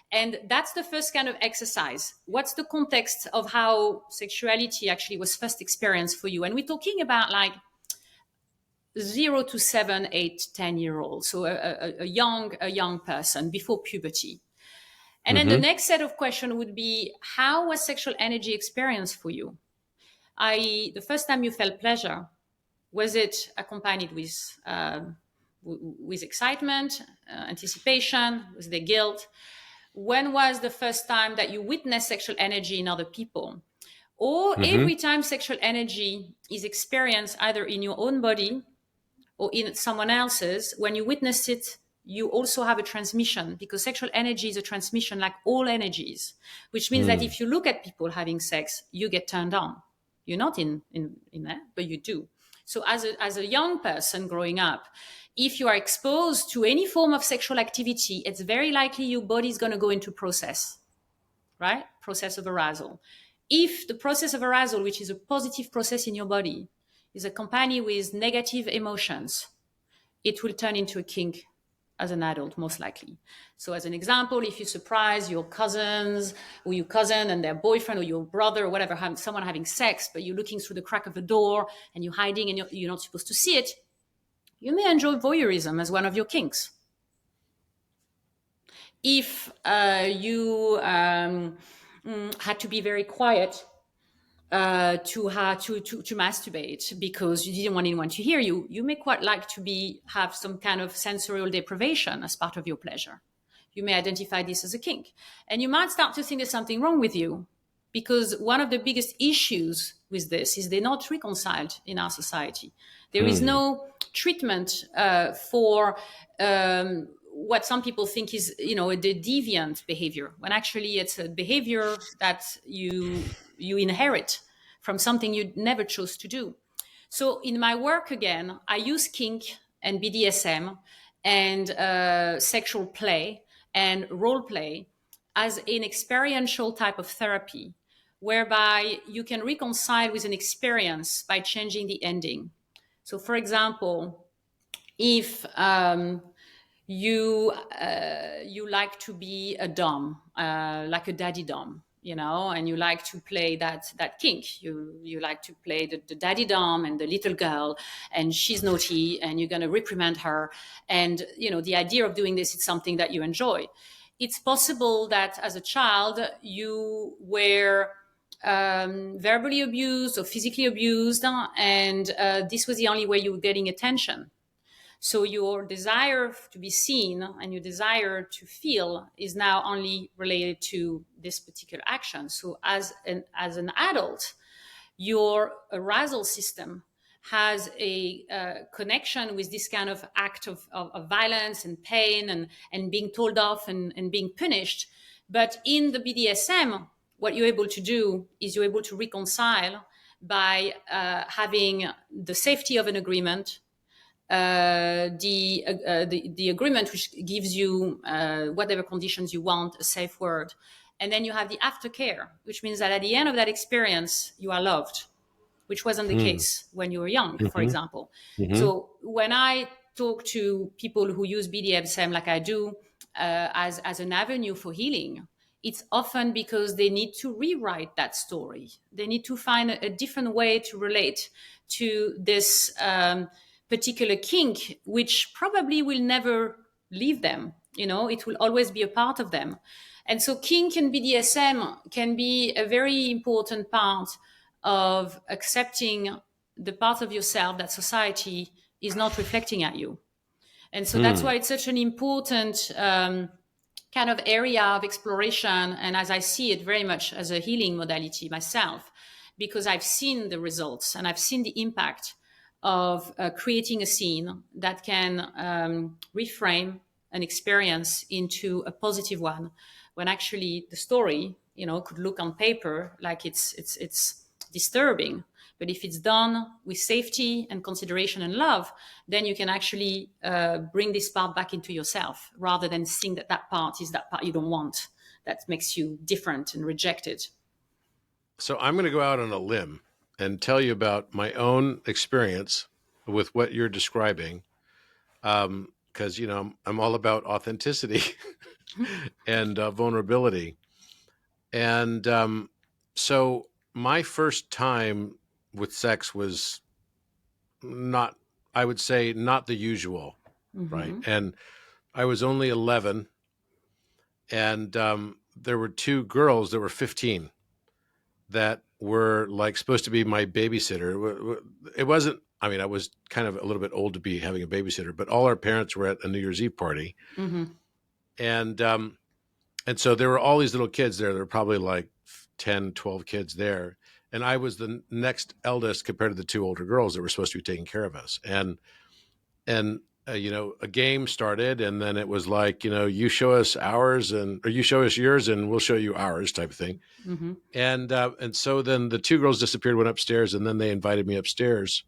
And that's the first kind of exercise. What's the context of how sexuality actually was first experienced for you? And we're talking about like 0 to 7, 8, 10-year-old. So a young person before puberty. And then the next set of questions would be, how was sexual energy experienced for you? I.e., the first time you felt pleasure, was it accompanied with excitement, anticipation? Was there guilt? When was the first time that you witnessed sexual energy in other people? Or every time sexual energy is experienced either in your own body or in someone else's, when you witness it, you also have a transmission, because sexual energy is a transmission like all energies, which means that if you look at people having sex, you get turned on. You're not in that, but you do. So as a young person growing up, if you are exposed to any form of sexual activity, it's very likely your body is going to go into process, right? Process of arousal. If the process of arousal, which is a positive process in your body, is accompanied with negative emotions, it will turn into a kink as an adult, most likely. So as an example, if you surprise your cousins or your cousin and their boyfriend or your brother or whatever, someone having sex, but you're looking through the crack of the door and you're hiding and you're not supposed to see it, you may enjoy voyeurism as one of your kinks. If you had to be very quiet to masturbate because you didn't want anyone to hear you, you may quite like to have some kind of sensorial deprivation as part of your pleasure. You may identify this as a kink. And you might start to think there's something wrong with you, because one of the biggest issues with this is they're not reconciled in our society. There is no treatment for what some people think is, the deviant behavior, when actually it's a behavior that you inherit from something you never chose to do. So in my work, again, I use kink and BDSM and sexual play and role play as an experiential type of therapy, whereby you can reconcile with an experience by changing the ending. So, for example, if you like to be a dom, like a daddy dom, and you like to play that kink. You like to play the daddy dom and the little girl, and she's naughty, and you're going to reprimand her. And, the idea of doing this is something that you enjoy. It's possible that as a child, you were verbally abused or physically abused, and this was the only way you were getting attention. So your desire to be seen and your desire to feel is now only related to this particular action. So as an adult, your arousal system has a connection with this kind of act of violence and pain and being told off and being punished. But in the BDSM, what you're able to do is you're able to reconcile by having the safety of an agreement, the agreement which gives you whatever conditions you want, a safe word. And then you have the aftercare, which means that at the end of that experience, you are loved, which wasn't the case when you were young, for example. So when I talk to people who use BDSM like I do as an avenue for healing, it's often because they need to rewrite that story. They need to find a different way to relate to this particular kink, which probably will never leave them. It will always be a part of them. And so kink and BDSM can be a very important part of accepting the part of yourself that society is not reflecting at you. And so that's why it's such an important kind of area of exploration. And as I see it very much as a healing modality myself, because I've seen the results and I've seen the impact of creating a scene that can reframe an experience into a positive one, when actually the story, could look on paper like it's disturbing. But if it's done with safety and consideration and love, then you can actually bring this part back into yourself, rather than seeing that that part is that part you don't want, that makes you different and rejected. So I'm going to go out on a limb and tell you about my own experience with what you're describing. Because, I'm all about authenticity and vulnerability. And so my first time with sex was not, I would say, not the usual, right? And I was only 11, and there were two girls that were 15 that were like supposed to be my babysitter. It wasn't, I mean, I was kind of a little bit old to be having a babysitter, but all our parents were at a New Year's Eve party. And so there were all these little kids there. There were probably like 10, 12 kids there. And I was the next eldest compared to the two older girls that were supposed to be taking care of us. And a game started, and then it was like, you show us ours, or you show us yours and we'll show you ours, type of thing. And so then the two girls disappeared, went upstairs, and then they invited me upstairs.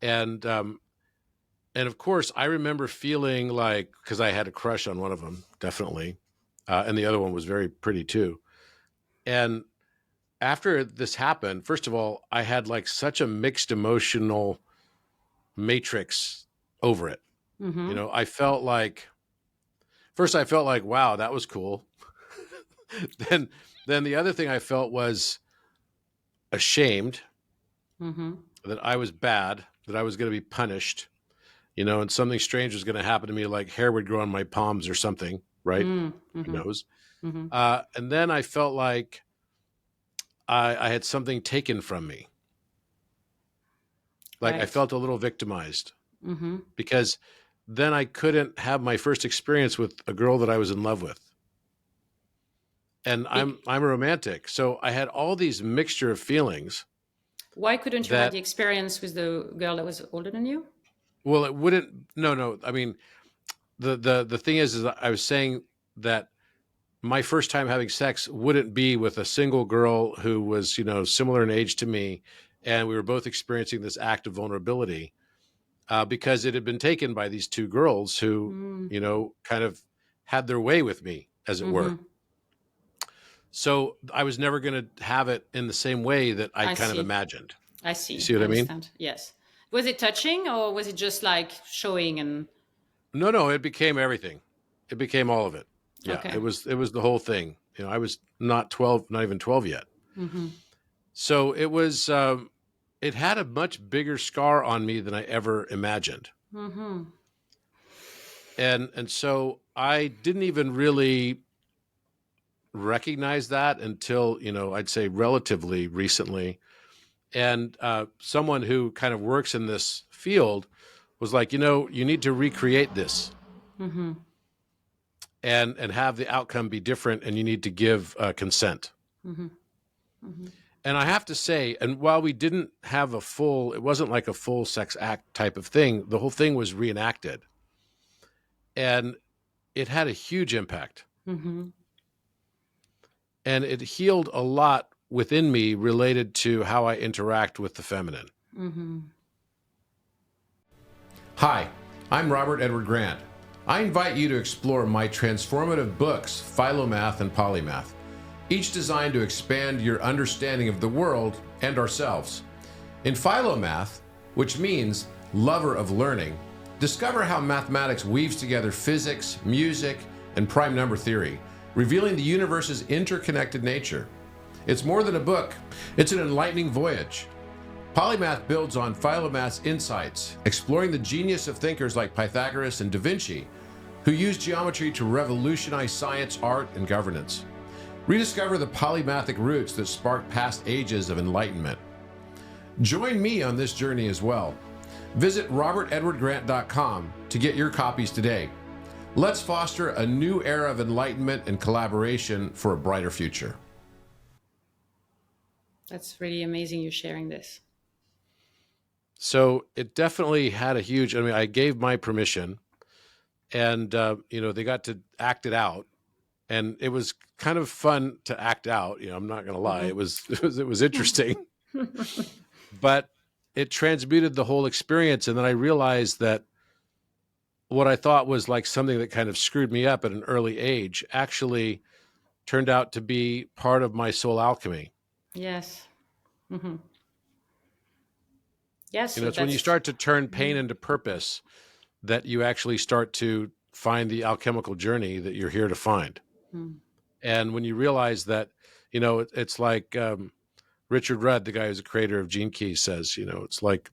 And of course I remember feeling like, because I had a crush on one of them, definitely. And the other one was very pretty too. And after this happened, first of all, I had like such a mixed emotional matrix over it. I felt like, first I felt like, wow, that was cool. then the other thing I felt was ashamed that I was bad, that I was going to be punished, and something strange was going to happen to me, like hair would grow on my palms or something, right? Who knows? And then I felt like I had something taken from me. Like I felt a little victimized because then I couldn't have my first experience with a girl that I was in love with. And I'm a romantic. So I had all these mixture of feelings. Why couldn't you have the experience with the girl that was older than you? Well, it wouldn't. No. I mean, the thing is I was saying that my first time having sex wouldn't be with a single girl who was, similar in age to me, and we were both experiencing this act of vulnerability, because it had been taken by these two girls who, kind of had their way with me, as it were. So I was never going to have it in the same way that I kind of imagined. I see. You see what I mean? Yes. Was it touching, or was it just like showing and? No, it became everything. It became all of it. Yeah, okay. It was the whole thing. I was not 12, not even 12 yet. So it was, it had a much bigger scar on me than I ever imagined. And so I didn't even really recognize that until, I'd say relatively recently. And someone who kind of works in this field was like, you need to recreate this. And have the outcome be different, and you need to give consent. And I have to say, and while we didn't have it wasn't like a full sex act type of thing, the whole thing was reenacted. And it had a huge impact. And it healed a lot within me related to how I interact with the feminine. Hi, I'm Robert Edward Grant. I invite you to explore my transformative books, Philomath and Polymath, each designed to expand your understanding of the world and ourselves. In Philomath, which means lover of learning, discover how mathematics weaves together physics, music, and prime number theory, revealing the universe's interconnected nature. It's more than a book, it's an enlightening voyage. Polymath builds on Philomath's insights, exploring the genius of thinkers like Pythagoras and Da Vinci, who used geometry to revolutionize science, art, and governance. Rediscover the polymathic roots that spark past ages of enlightenment. Join me on this journey as well. Visit robertedwardgrant.com to get your copies today. Let's foster a new era of enlightenment and collaboration for a brighter future. That's really amazing you sharing this. So it definitely had a huge, I gave my permission, and, they got to act it out, and it was kind of fun to act out. I'm not going to lie. It was interesting. but it transmuted the whole experience. And then I realized that what I thought was like something that kind of screwed me up at an early age actually turned out to be part of my soul alchemy. Yes. Hmm. Yes. You So know, it's when you that's. start to turn pain into purpose that you actually start to find the alchemical journey that you're here to find. Mm. And when you realize that, you know, it's like Richard Rudd, the guy who's the creator of Gene Keys, says, you know, it's like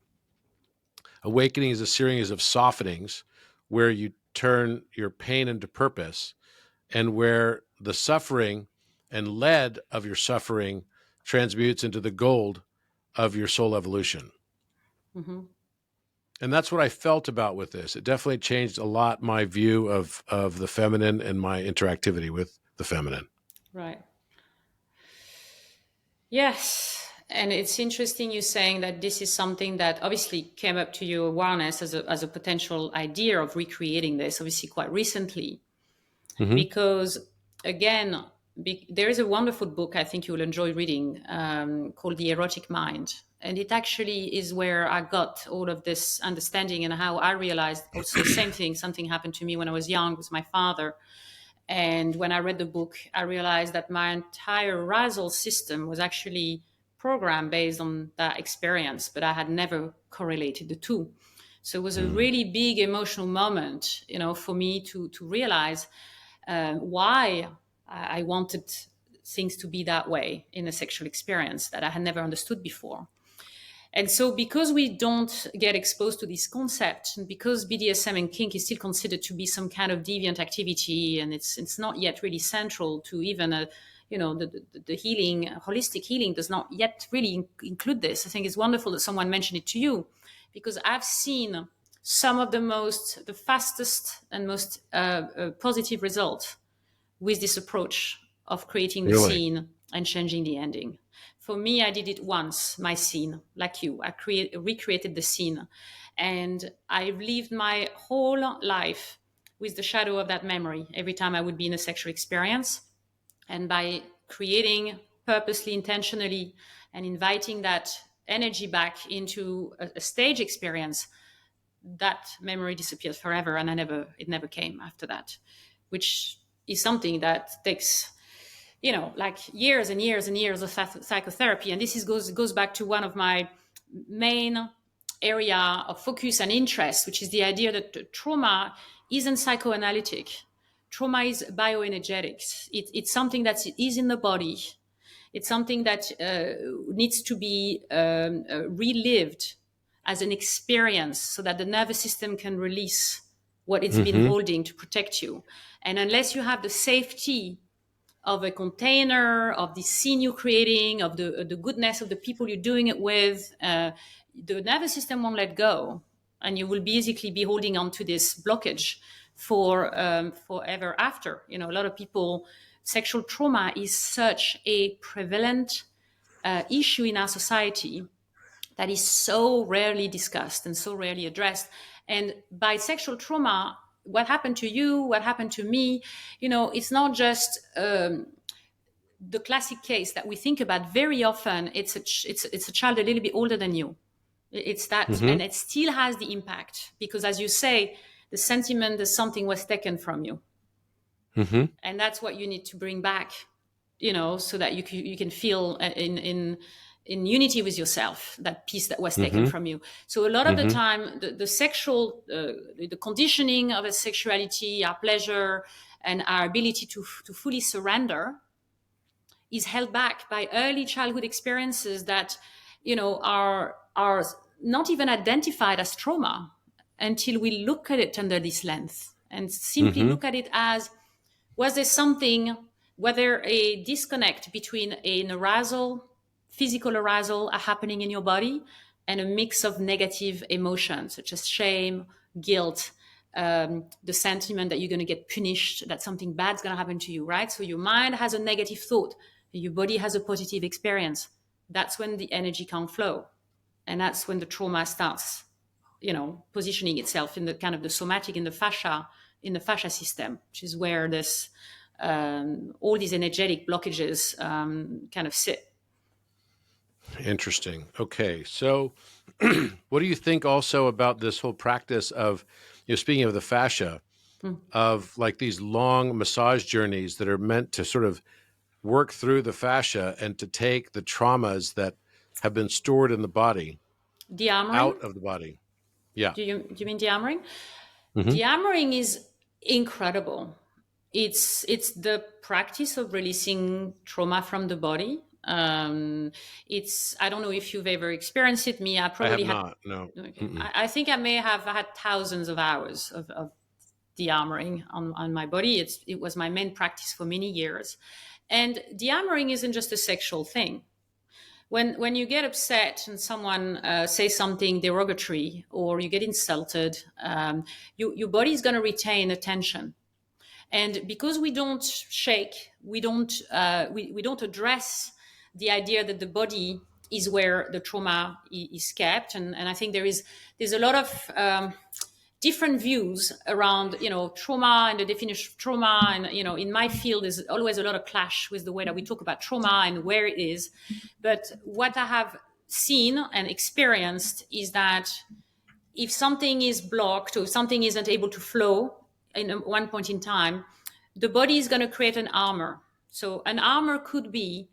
awakening is a series of softenings where you turn your pain into purpose, and where the suffering and lead of your suffering transmutes into the gold of your soul evolution. Hmm. And that's what I felt about with this. It definitely changed a lot my view of the feminine and my interactivity with the feminine. Right. Yes. And it's interesting you saying that this is something that obviously came up to your awareness as a potential idea of recreating this, obviously quite recently. Mm-hmm. Because again, there is a wonderful book I think you will enjoy reading called The Erotic Mind. And it actually is where I got all of this understanding, and how I realized also same thing. Something happened to me when I was young with my father. And when I read the book, I realized that my entire arousal system was actually programmed based on that experience, but I had never correlated the two. So it was a Mm. really big emotional moment, for me to realize why I wanted things to be that way in a sexual experience that I had never understood before. And so, because we don't get exposed to this concept, and because BDSM and kink is still considered to be some kind of deviant activity, and it's not yet really central to even the healing, holistic healing does not yet really include this. I think it's wonderful that someone mentioned it to you, because I've seen some of the fastest and most positive results with this approach of creating the Really? scene and changing the ending. For me, I did it once, my scene, like you. I recreated the scene. And I've lived my whole life with the shadow of that memory every time I would be in a sexual experience. And by creating purposely, intentionally, and inviting that energy back into a stage experience, that memory disappeared forever, and it never came after that, which is something that takes like years and years and years of psychotherapy. And goes back to one of my main area of focus and interest, which is the idea that trauma isn't psychoanalytic. Trauma is bioenergetics. It's something that is in the body. It's something that needs to be relived as an experience so that the nervous system can release what it's been Mm-hmm. holding to protect you. And unless you have the safety of a container, of the scene you're creating, of the goodness of the people you're doing it with, the nervous system won't let go. And you will basically be holding on to this blockage for forever after. A lot of people, sexual trauma is such a prevalent issue in our society that is so rarely discussed and so rarely addressed. And by sexual trauma, what happened to you, what happened to me, it's not just the classic case that we think about very often. It's a child a little bit older than you. It's that, Mm-hmm. and it still has the impact because, as you say, the sentiment that something was taken from you, Mm-hmm. and that's what you need to bring back, so that you can feel in unity with yourself, that piece that was taken Mm-hmm. from you. So a lot of the Mm-hmm. time, the sexual, the conditioning of a sexuality, our pleasure, and our ability to fully surrender is held back by early childhood experiences that are not even identified as trauma until we look at it under this lens and simply Mm-hmm. look at it as, was there something, whether a disconnect between an arousal, physical arousal happening in your body, and a mix of negative emotions such as shame, guilt, the sentiment that you're going to get punished, that something bad's going to happen to you, right? So your mind has a negative thought, your body has a positive experience. That's when the energy can't flow. And that's when the trauma starts, positioning itself in the kind of the somatic, in the fascia system, which is where this all these energetic blockages kind of sit. Interesting. Okay. So, what do you think also about this whole practice of, speaking of the fascia, Mm. of like these long massage journeys that are meant to sort of work through the fascia and to take the traumas that have been stored in the body Dearmoring? out of the body? Yeah. Do you mean dearmoring? Hmm. Dearmoring is incredible. It's the practice of releasing trauma from the body. It's I don't know if you've ever experienced it. Me, I I have probably had. not. No. Okay, Mm-mm. I think I may have had thousands of hours of dearmoring on my body. It was my main practice for many years, and dearmoring isn't just a sexual thing. When you get upset and someone says something derogatory or you get insulted, your body is going to retain attention. And because we don't shake, we don't address the idea that the body is where the trauma is kept. And I think there's a lot of different views around trauma and the definition of trauma. And in my field there's always a lot of clash with the way that we talk about trauma and where it is. But what I have seen and experienced is that if something is blocked or something isn't able to flow in one point in time, the body is going to create an armor. So an armor could be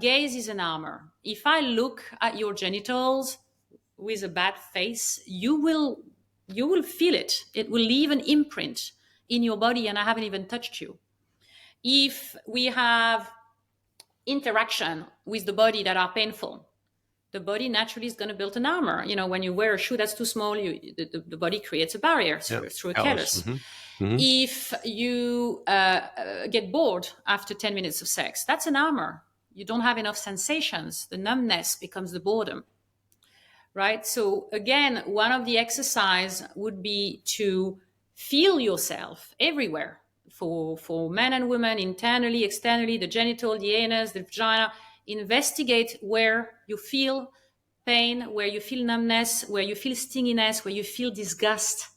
gaze is an armor. If I look at your genitals with a bad face, you will feel it. It will leave an imprint in your body, and I haven't even touched you. If we have interaction with the body that are painful, the body naturally is going to build an armor. When you wear a shoe that's too small, the body creates a barrier Yeah. through a Alice. callus. Hmm. If you get bored after 10 minutes of sex, that's an armor. You don't have enough sensations. The numbness becomes the boredom, right? So again, one of the exercise would be to feel yourself everywhere, for men and women, internally, externally, the genital, the anus, the vagina. Investigate where you feel pain, where you feel numbness, where you feel stinginess, where you feel disgust,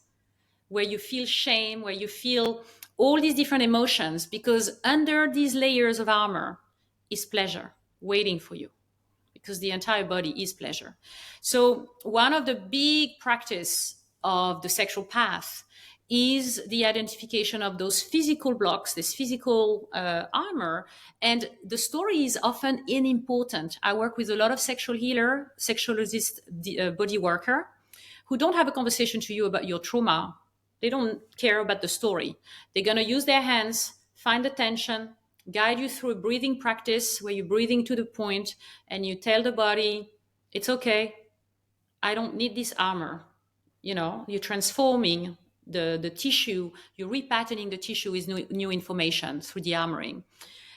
where you feel shame, where you feel all these different emotions, because under these layers of armor is pleasure waiting for you, because the entire body is pleasure. So one of the big practice of the sexual path is the identification of those physical blocks, this physical armor. And the story is often unimportant. I work with a lot of sexual healer, sexologist, body worker, who don't have a conversation to you about your trauma. They don't care about the story. They're going to use their hands, find the tension, guide you through a breathing practice where you're breathing to the point and you tell the body, it's okay. I don't need this armor. You're transforming the tissue, you're repatterning the tissue with new information through the armoring.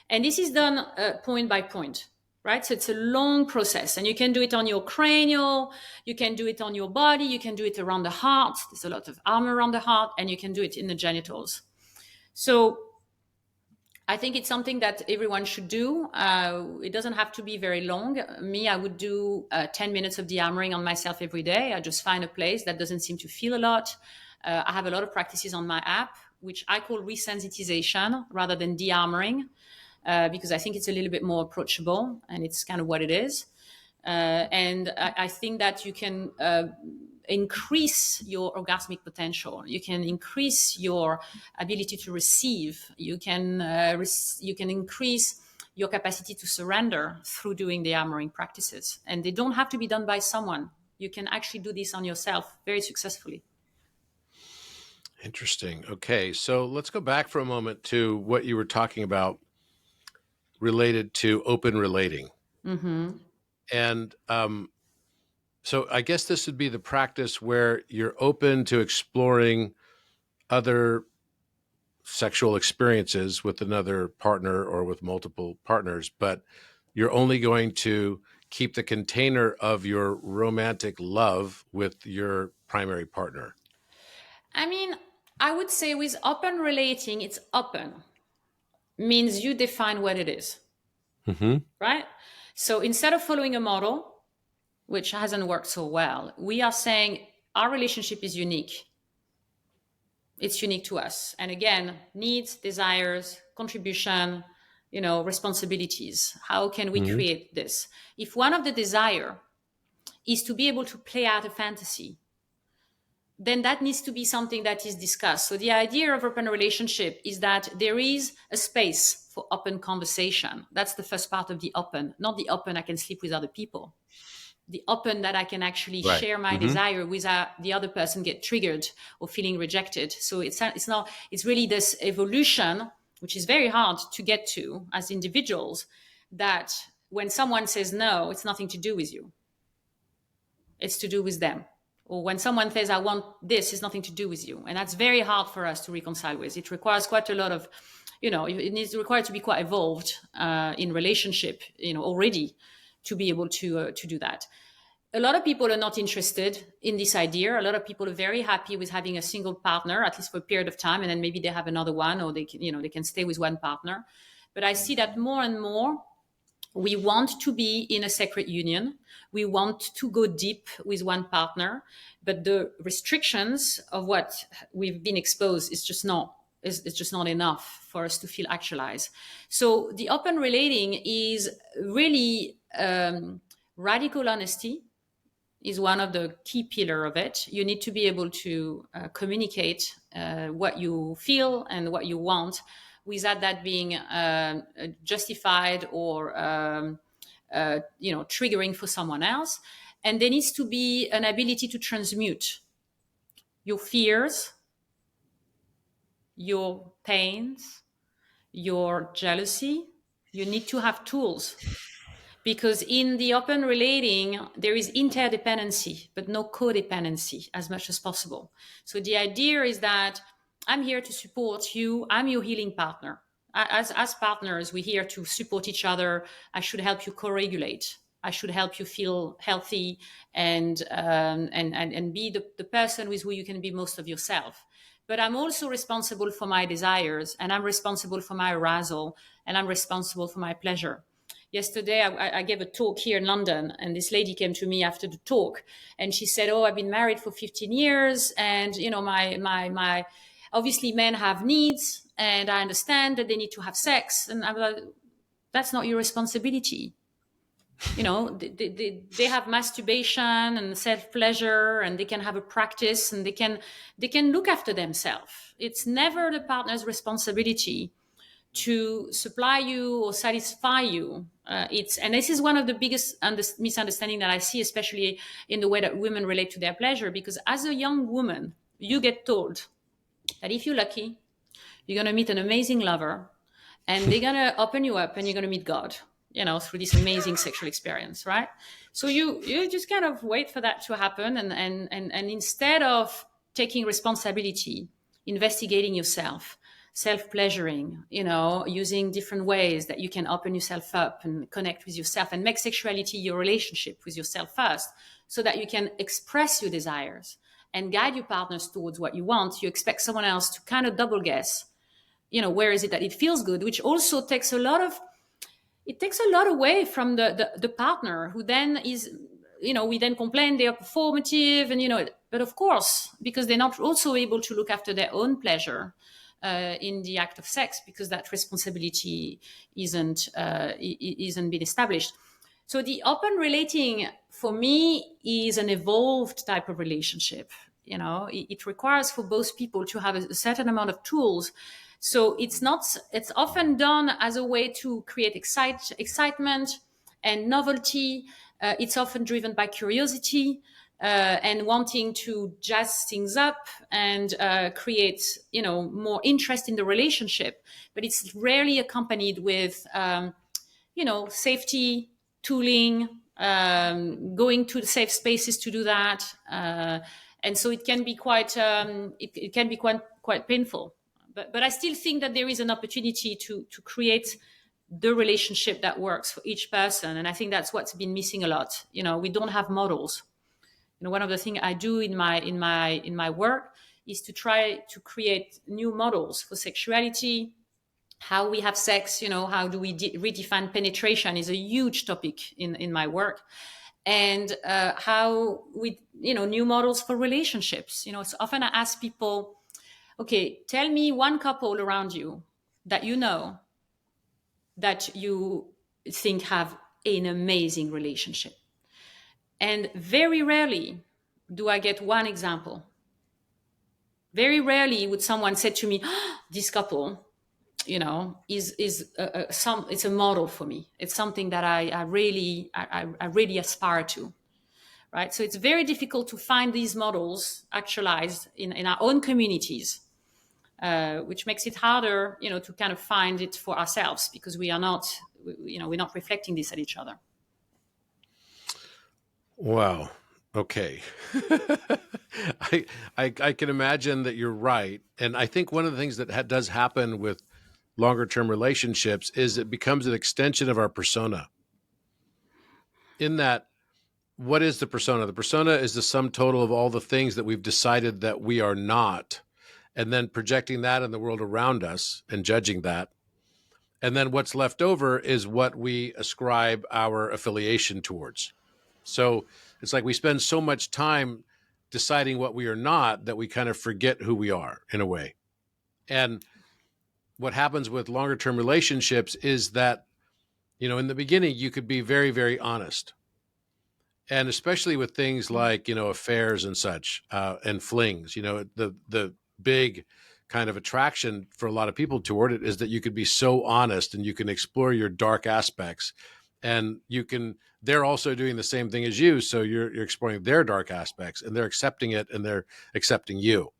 And this is done point by point, right? So it's a long process, and you can do it on your cranial, you can do it on your body, you can do it around the heart. There's a lot of armor around the heart, and you can do it in the genitals. So I think it's something that everyone should do. It doesn't have to be very long. Me, I would do 10 minutes of dearmoring on myself every day. I just find a place that doesn't seem to feel a lot. I have a lot of practices on my app, which I call resensitization rather than dearmoring, because I think it's a little bit more approachable, and it's kind of what it is. And I think that you can increase your orgasmic potential. You can increase your ability to receive. You can increase your capacity to surrender through doing the armoring practices. And they don't have to be done by someone. You can actually do this on yourself very successfully. Interesting. Okay. So let's go back for a moment to what you were talking about related to open relating. Mm-hmm. And so I guess this would be the practice where you're open to exploring other sexual experiences with another partner or with multiple partners, but you're only going to keep the container of your romantic love with your primary partner. I mean, I would say with open relating, it's open means you define what it is, Mm-hmm. right? So instead of following a model, which hasn't worked so well, we are saying our relationship is unique. It's unique to us. And again, needs, desires, contribution, responsibilities. How can we Mhm. create this? If one of the desire is to be able to play out a fantasy, then that needs to be something that is discussed. So the idea of open relationship is that there is a space for open conversation. That's the first part of the open, not the open I can sleep with other people. The open that I can actually Right. share my Mhm. desire without the other person get triggered or feeling rejected. So it's really this evolution, which is very hard to get to as individuals, that when someone says no, it's nothing to do with you. It's to do with them. Or when someone says, I want this, it's nothing to do with you. And that's very hard for us to reconcile with. It requires quite a lot of, it needs required to be quite evolved in relationship, already to be able to do that. A lot of people are not interested in this idea. A lot of people are very happy with having a single partner, at least for a period of time, and then maybe they have another one, or they can stay with one partner. But I see that more and more we want to be in a sacred union. We want to go deep with one partner, but the restrictions of what we've been exposed is just not it's just not enough for us to feel actualized. So the open relating is really radical honesty is one of the key pillar of it. You need to be able to communicate what you feel and what you want without that being justified or triggering for someone else. And there needs to be an ability to transmute your fears, your pains, your jealousy. You need to have tools, because in the open relating, there is interdependency, but no codependency as much as possible. So the idea is that I'm here to support you. I'm your healing partner. As partners, we're here to support each other. I should help you co-regulate. I should help you feel healthy and be the person with who you can be most of yourself. But I'm also responsible for my desires, and I'm responsible for my arousal, and I'm responsible for my pleasure. Yesterday, I gave a talk here in London, and this lady came to me after the talk, and she said, "Oh, I've been married for 15 years, and my obviously men have needs, and I understand that they need to have sex." And I'm like, "That's not your responsibility." They have masturbation and self pleasure, and they can have a practice, and they can look after themselves. It's never the partner's responsibility to supply you or satisfy you. And this is one of the biggest misunderstanding that I see, especially in the way that women relate to their pleasure. Because as a young woman, you get told that if you're lucky, you're going to meet an amazing lover, and they're going to open you up, and you're going to meet God, through this amazing sexual experience, right? So you just kind of wait for that to happen, and instead of taking responsibility, investigating yourself, self-pleasuring, using different ways that you can open yourself up and connect with yourself and make sexuality your relationship with yourself first, so that you can express your desires and guide your partners towards what you want. You expect someone else to kind of double guess, where is it that it feels good, which also takes a lot away from the partner, who then is, we then complain they are performative, and but of course, because they're not also able to look after their own pleasure in the act of sex, because that responsibility isn't been established. So the open relating, for me, is an evolved type of relationship. It requires for both people to have a certain amount of tools. So it's often done as a way to create excitement and novelty. It's often driven by curiosity and wanting to jazz things up and create, more interest in the relationship. But it's rarely accompanied with, safety, tooling, going to the safe spaces to do that. And so it can be quite painful. But I still think that there is an opportunity to create the relationship that works for each person. And I think that's what's been missing a lot. We don't have models. One of the things I do in my work is to try to create new models for sexuality, how we have sex, how do we redefine penetration is a huge topic in my work. And how we, new models for relationships. So often I ask people, okay, tell me one couple around you that that you think have an amazing relationship. And very rarely do I get one example. Very rarely would someone say to me, "Ah, this couple, is some. It's a model for me. It's something that I really aspire to." Right. So it's very difficult to find these models actualized in our own communities, which makes it harder, to kind of find it for ourselves, because we are not, we're not reflecting this at each other. Wow. Okay. I can imagine that you're right. And I think one of the things that does happen with longer term relationships is it becomes an extension of our persona. In that, what is the persona? The persona is the sum total of all the things that we've decided that we are not, and then projecting that in the world around us and judging that. And then what's left over is what we ascribe our affiliation towards. So it's like we spend so much time deciding what we are not that we kind of forget who we are in a way. And what happens with longer term relationships is that, in the beginning, you could be very, very honest. And especially with things like, affairs and such, and flings, the big kind of attraction for a lot of people toward it is that you could be so honest and you can explore your dark aspects, and they're also doing the same thing as you. So you're exploring their dark aspects, and they're accepting it, and they're accepting you.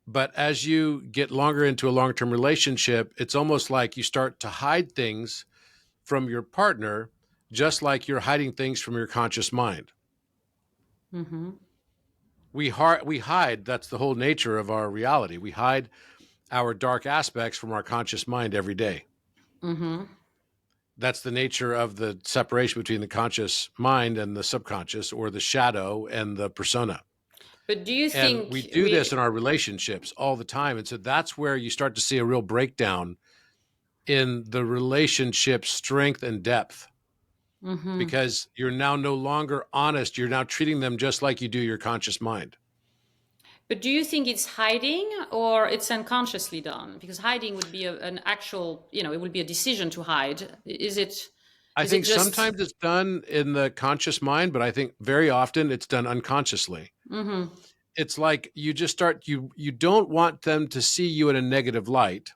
But as you get longer into a long-term relationship, it's almost like you start to hide things from your partner, just like you're hiding things from your conscious mind. Mm-hmm. We hide. That's the whole nature of our reality. We hide our dark aspects from our conscious mind every day. Mm-hmm. That's the nature of the separation between the conscious mind and the subconscious, or the shadow and the persona. But do you And think we do this in our relationships all the time. And so that's where you start to see a real breakdown in the relationship strength and depth. Mm-hmm. Because you're now no longer honest. You're now treating them just like you do your conscious mind. But do you think it's hiding, or it's unconsciously done? Because hiding would be an actual, it would be a decision to hide. Is it? I Is it think just? sometimes it's done in the conscious mind, but I think very often it's done unconsciously. Mm-hmm. It's like you just you don't want them to see you in a negative light.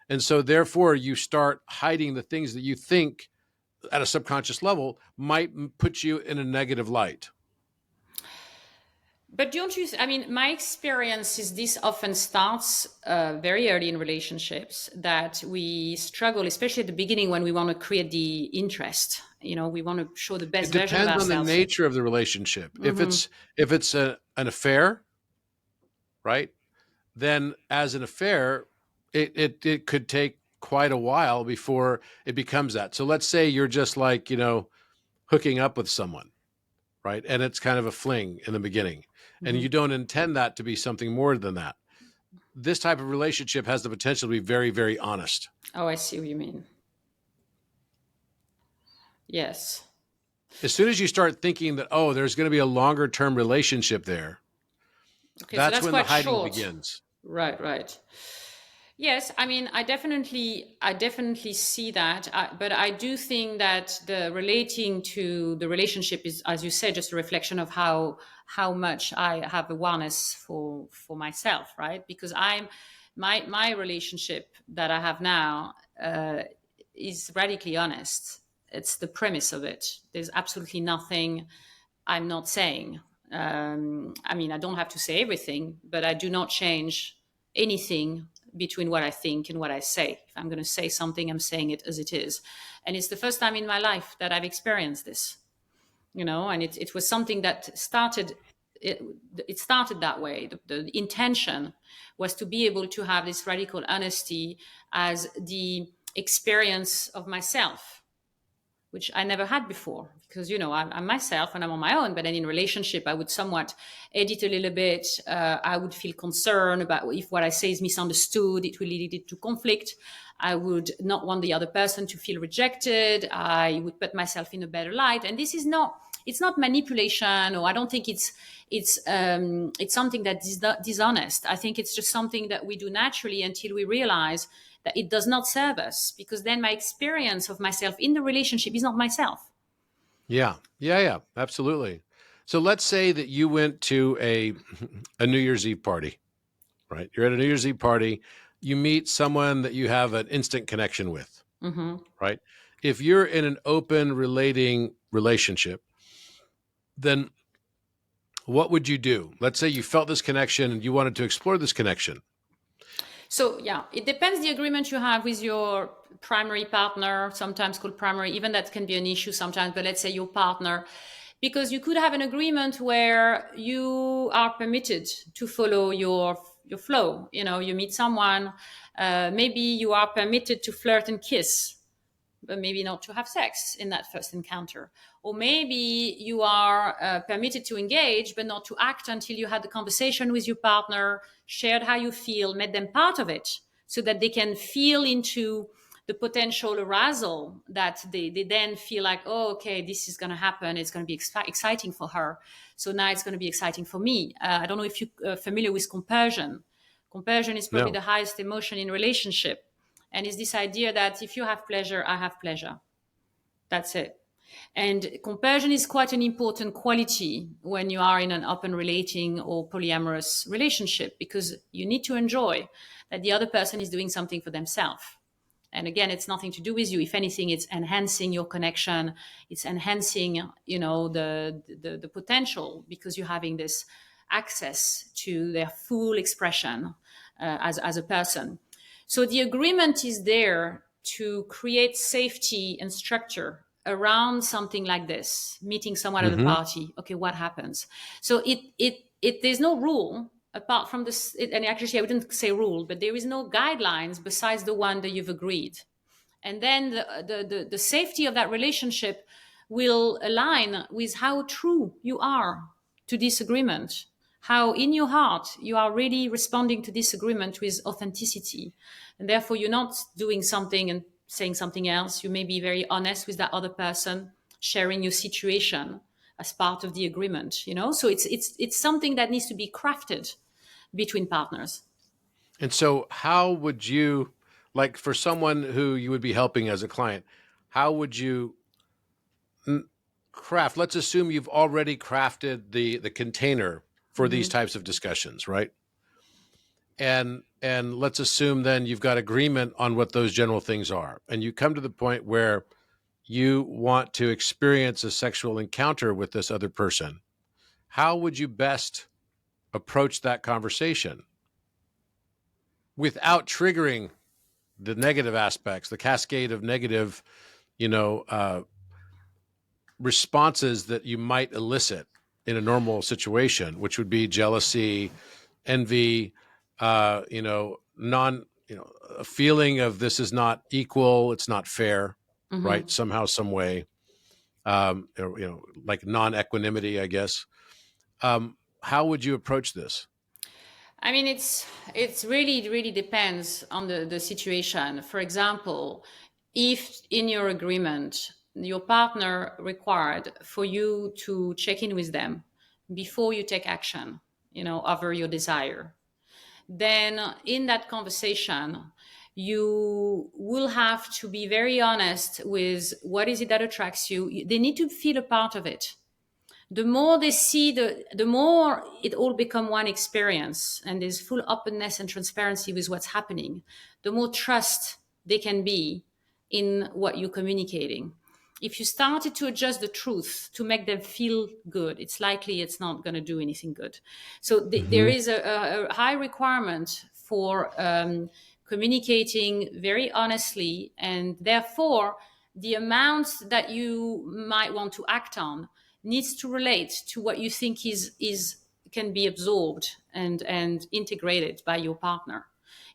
And so therefore you start hiding the things that you think at a subconscious level might put you in a negative light. But don't you? I mean, my experience is this often starts very early in relationships, that we struggle, especially at the beginning, when we want to create the interest. We want to show the best It version of depends on the ourselves. nature of the relationship. Mm-hmm. If it's an affair, right? Then as an affair, it could take quite a while before it becomes that. So let's say you're just like, hooking up with someone, right? And it's kind of a fling in the beginning, and Mm-hmm. you don't intend that to be something more than that. This type of relationship has the potential to be very, very honest. Oh, I see what you mean. Yes. As soon as you start thinking that, oh, there's going to be a longer term relationship there, Okay, so that's that's when the quite hiding short. begins. Right, right. Yes, I mean, I definitely see that, but I do think that the relating to the relationship is, as you said, just a reflection of how much I have awareness for myself, right? Because my relationship that I have now is radically honest. It's the premise of it. There's absolutely nothing I'm not saying. I mean, I don't have to say everything, but I do not change anything between what I think and what I say. If I'm going to say something, I'm saying it as it is. And it's the first time in my life that I've experienced this, and it was something that started, it started that way. The intention was to be able to have this radical honesty as the experience of myself, which I never had before, because I'm myself and I'm on my own. But then in relationship, I would somewhat edit a little bit. I would feel concerned about if what I say is misunderstood. It will lead to conflict. I would not want the other person to feel rejected. I would put myself in a better light. And this is not. It's not manipulation, or I don't think it's something that is dishonest. I think it's just something that we do naturally until we realize that it does not serve us, because then my experience of myself in the relationship is not myself. Yeah. Yeah. Yeah. Absolutely. So let's say that you went to a New Year's Eve party, right? You're at a New Year's Eve party. You meet someone that you have an instant connection with, Mm-hmm. right? If you're in an open relating relationship, then what would you do? Let's say you felt this connection and you wanted to explore this connection. So yeah, it depends the agreement you have with your primary partner, sometimes called primary, even that can be an issue sometimes, but let's say your partner, because you could have an agreement where you are permitted to follow your flow. You know, you meet someone, maybe you are permitted to flirt and kiss, but maybe not to have sex in that first encounter. Or maybe you are permitted to engage, but not to act until you had the conversation with your partner, shared how you feel, made them part of it, so that they can feel into the potential arousal that they then feel like, oh, okay, this is going to happen. It's going to be exciting for her. So now it's going to be exciting for me. I don't know if you're familiar with compersion. Compersion is probably No. the highest emotion in relationship. And it's this idea that if you have pleasure, I have pleasure. That's it. And compersion is quite an important quality when you are in an open relating or polyamorous relationship, because you need to enjoy that the other person is doing something for themselves. And again, it's nothing to do with you. If anything, it's enhancing your connection. It's enhancing, the potential, because you're having this access to their full expression as a person. So the agreement is there to create safety and structure around something like this, meeting someone at a Mm-hmm. party. Okay, what happens? So there's no rule apart from this. And actually, I wouldn't say rule, but there is no guidelines besides the one that you've agreed. And then the safety of that relationship will align with how true you are to this agreement, how in your heart you are really responding to this agreement with authenticity. And therefore, you're not doing something and saying something else. You may be very honest with that other person, sharing your situation as part of the agreement, So it's something that needs to be crafted between partners. And so, how would you, like, for someone who you would be helping as a client, how would you craft? Let's assume you've already crafted the container for these Mm-hmm. types of discussions, right? And let's assume then you've got agreement on what those general things are, and you come to the point where you want to experience a sexual encounter with this other person. How would you best approach that conversation without triggering the negative aspects, the cascade of negative, responses that you might elicit in a normal situation, which would be jealousy, envy, a feeling of this is not equal, it's not fair, Mm-hmm. right? Somehow, some way, like non-equanimity, I guess. How would you approach this? I mean, it's really, it really depends on the situation. For example, if in your agreement your partner required for you to check in with them before you take action, over your desire, then in that conversation you will have to be very honest with what is it that attracts you. They need to feel a part of it. The more they see, the more it all become one experience, and there's full openness and transparency with what's happening, the more trust they can be in what you're communicating. If you started to adjust the truth to make them feel good, it's likely it's not going to do anything good. So there Mm-hmm. is a high requirement for communicating very honestly, and therefore the amounts that you might want to act on needs to relate to what you think is can be absorbed and integrated by your partner.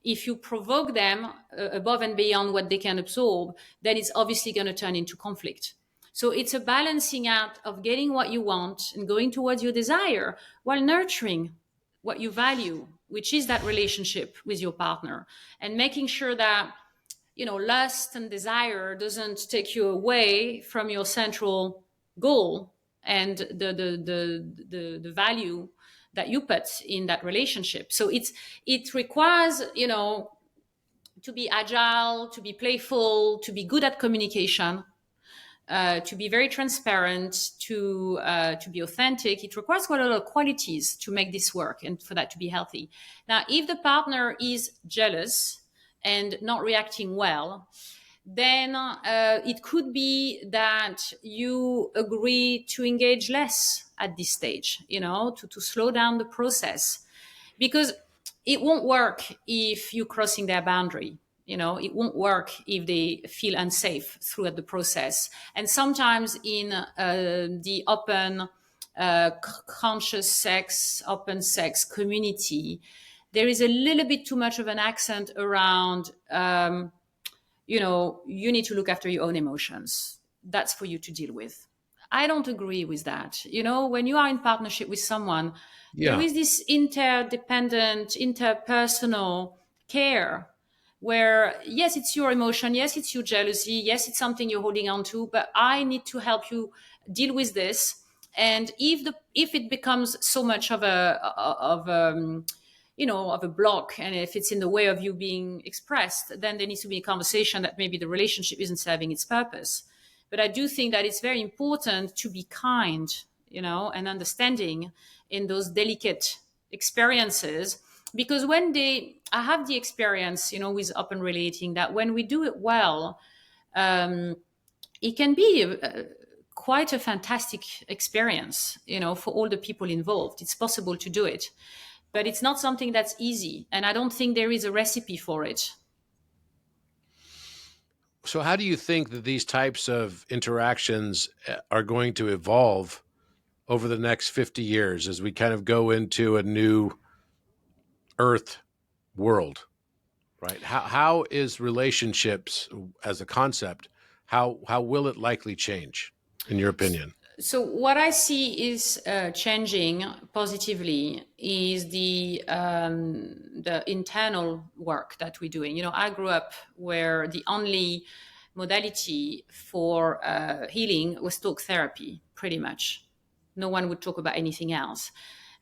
If you provoke them above and beyond what they can absorb, then it's obviously going to turn into conflict. So it's a balancing out of getting what you want and going towards your desire while nurturing what you value, which is that relationship with your partner, and making sure that lust and desire doesn't take you away from your central goal and the value that you put in that relationship. So it requires to be agile, to be playful, to be good at communication, to be very transparent, to be authentic. It requires quite a lot of qualities to make this work and for that to be healthy. Now, if the partner is jealous and not reacting well, then it could be that you agree to engage less at this stage, to slow down the process, because it won't work if you're crossing their boundary. It won't work if they feel unsafe throughout the process. And sometimes in the open, conscious sex, open sex community, there is a little bit too much of an accent around, you need to look after your own emotions. That's for you to deal with. I don't agree with that. When you are in partnership with someone, there is this interdependent, interpersonal care where, yes, it's your emotion, yes, it's your jealousy, yes, it's something you're holding on to, but I need to help you deal with this. And if it becomes so much of a block, and if it's in the way of you being expressed, then there needs to be a conversation that maybe the relationship isn't serving its purpose. But I do think that it's very important to be kind, and understanding in those delicate experiences, because I have the experience, with open relating, that when we do it well, it can be quite a fantastic experience, for all the people involved. It's possible to do it, but it's not something that's easy. And I don't think there is a recipe for it. So how do you think that these types of interactions are going to evolve over the next 50 years as we kind of go into a new Earth world, right? How is relationships as a concept, how will it likely change, in your opinion? So what I see is changing positively is the internal work that we're doing. I grew up where the only modality for healing was talk therapy, pretty much. No one would talk about anything else.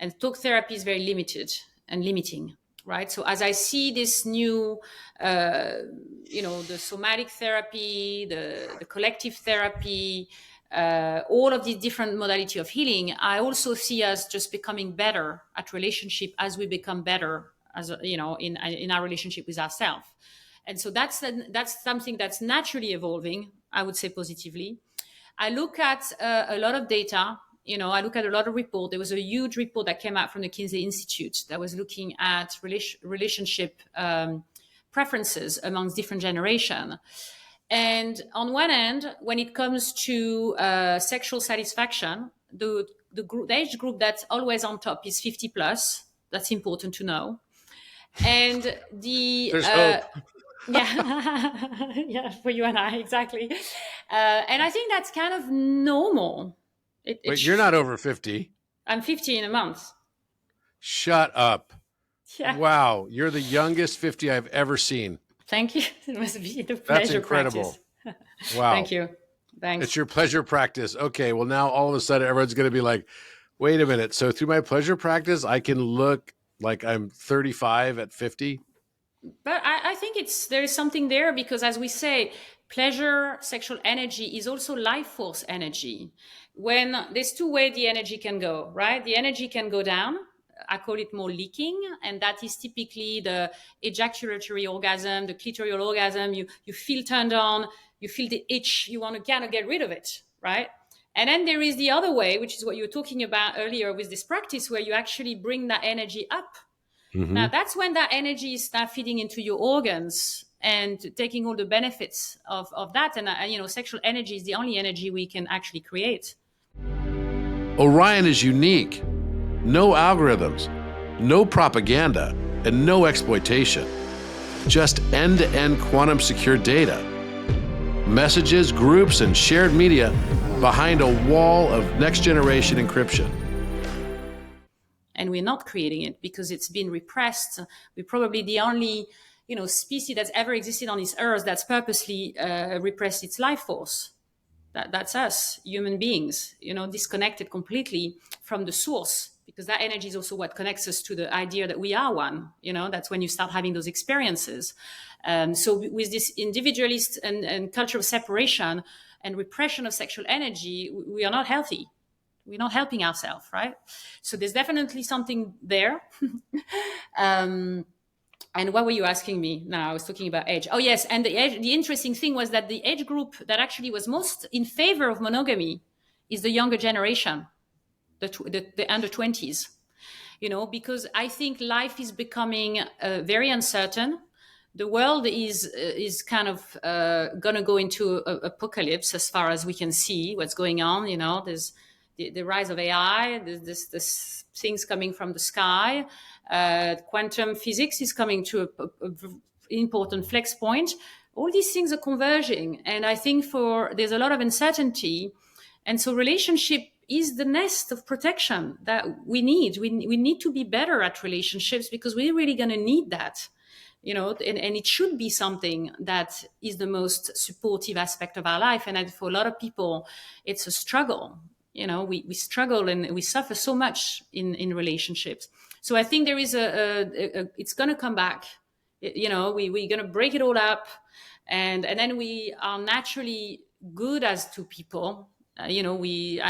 And talk therapy is very limited and limiting, right? So as I see this new, the somatic therapy, the collective therapy, all of these different modalities of healing, I also see us just becoming better at relationship as we become better, as in our relationship with ourselves. And so that's something that's naturally evolving, I would say, positively. I look at a lot of data. I look at a lot of reports. There was a huge report that came out from the Kinsey Institute that was looking at relationship preferences amongst different generations. And on one end, when it comes to sexual satisfaction, the age group that's always on top is 50 plus. That's important to know. And There's hope. Yeah, yeah, for you and I, exactly. And I think that's kind of normal. Wait, you're not over 50. I'm 50 in a month. Shut up. Yeah. Wow, you're the youngest 50 I've ever seen. Thank you. It must be the pleasure. That's incredible. Practice. Wow. Thank you. Thanks. It's your pleasure practice. Okay, well, now all of a sudden everyone's going to be like, wait a minute. So through my pleasure practice, I can look like I'm 35 at 50? But I think there is something there, because as we say, pleasure, sexual energy is also life force energy. When there's two ways the energy can go, right? The energy can go down. I call it more leaking, and that is typically the ejaculatory orgasm, the clitoral orgasm. You feel turned on, you feel the itch, you want to kind of get rid of it, right? And then there is the other way, which is what you were talking about earlier with this practice, where you actually bring that energy up. Mm-hmm. Now, that's when that energy is start feeding into your organs and taking all the benefits of that. And, sexual energy is the only energy we can actually create. Orion is unique. No algorithms, no propaganda, and no exploitation. Just end-to-end quantum secure data. Messages, groups, and shared media behind a wall of next-generation encryption. And we're not creating it because it's been repressed. We're probably the only, species that's ever existed on this earth that's purposely repressed its life force. That's us, human beings, disconnected completely from the source, because that energy is also what connects us to the idea that we are one. That's when you start having those experiences. So with this individualist and culture of separation and repression of sexual energy, we are not healthy. We're not helping ourselves, right? So there's definitely something there. And what were you asking me? Now I was talking about age. Oh yes, and the interesting thing was that the age group that actually was most in favor of monogamy is the younger generation, the under 20s. Because I think life is becoming very uncertain. The world is kind of going to go into apocalypse as far as we can see what's going on. There's the rise of AI. There's this things coming from the sky. Quantum physics is coming to an important flex point. All these things are converging, and I think there's a lot of uncertainty, and so relationship is the nest of protection that we need. We need to be better at relationships because we're really going to need that. And it should be something that is the most supportive aspect of our life. And for a lot of people, it's a struggle. We struggle and we suffer so much in relationships. So I think there is it's going to come back. We're going to break it all up, and then we are naturally good as two people. Maybe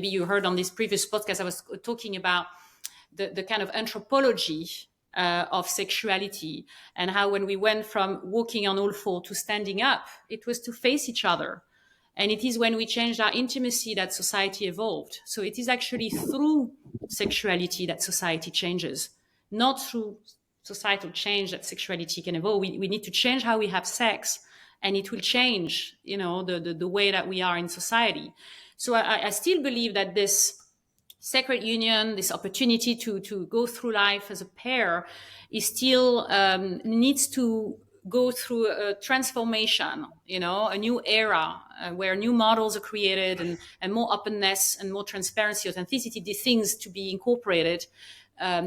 you heard on this previous podcast, I was talking about the kind of anthropology of sexuality, and how when we went from walking on all four to standing up, it was to face each other. And it is when we changed our intimacy that society evolved. So it is actually through sexuality that society changes, not through societal change that sexuality can evolve. We need to change how we have sex, and it will change, the way that we are in society. So I still believe that this sacred union, this opportunity to go through life as a pair, is still needs to go through a transformation, a new era where new models are created, and more openness and more transparency, authenticity, these things to be incorporated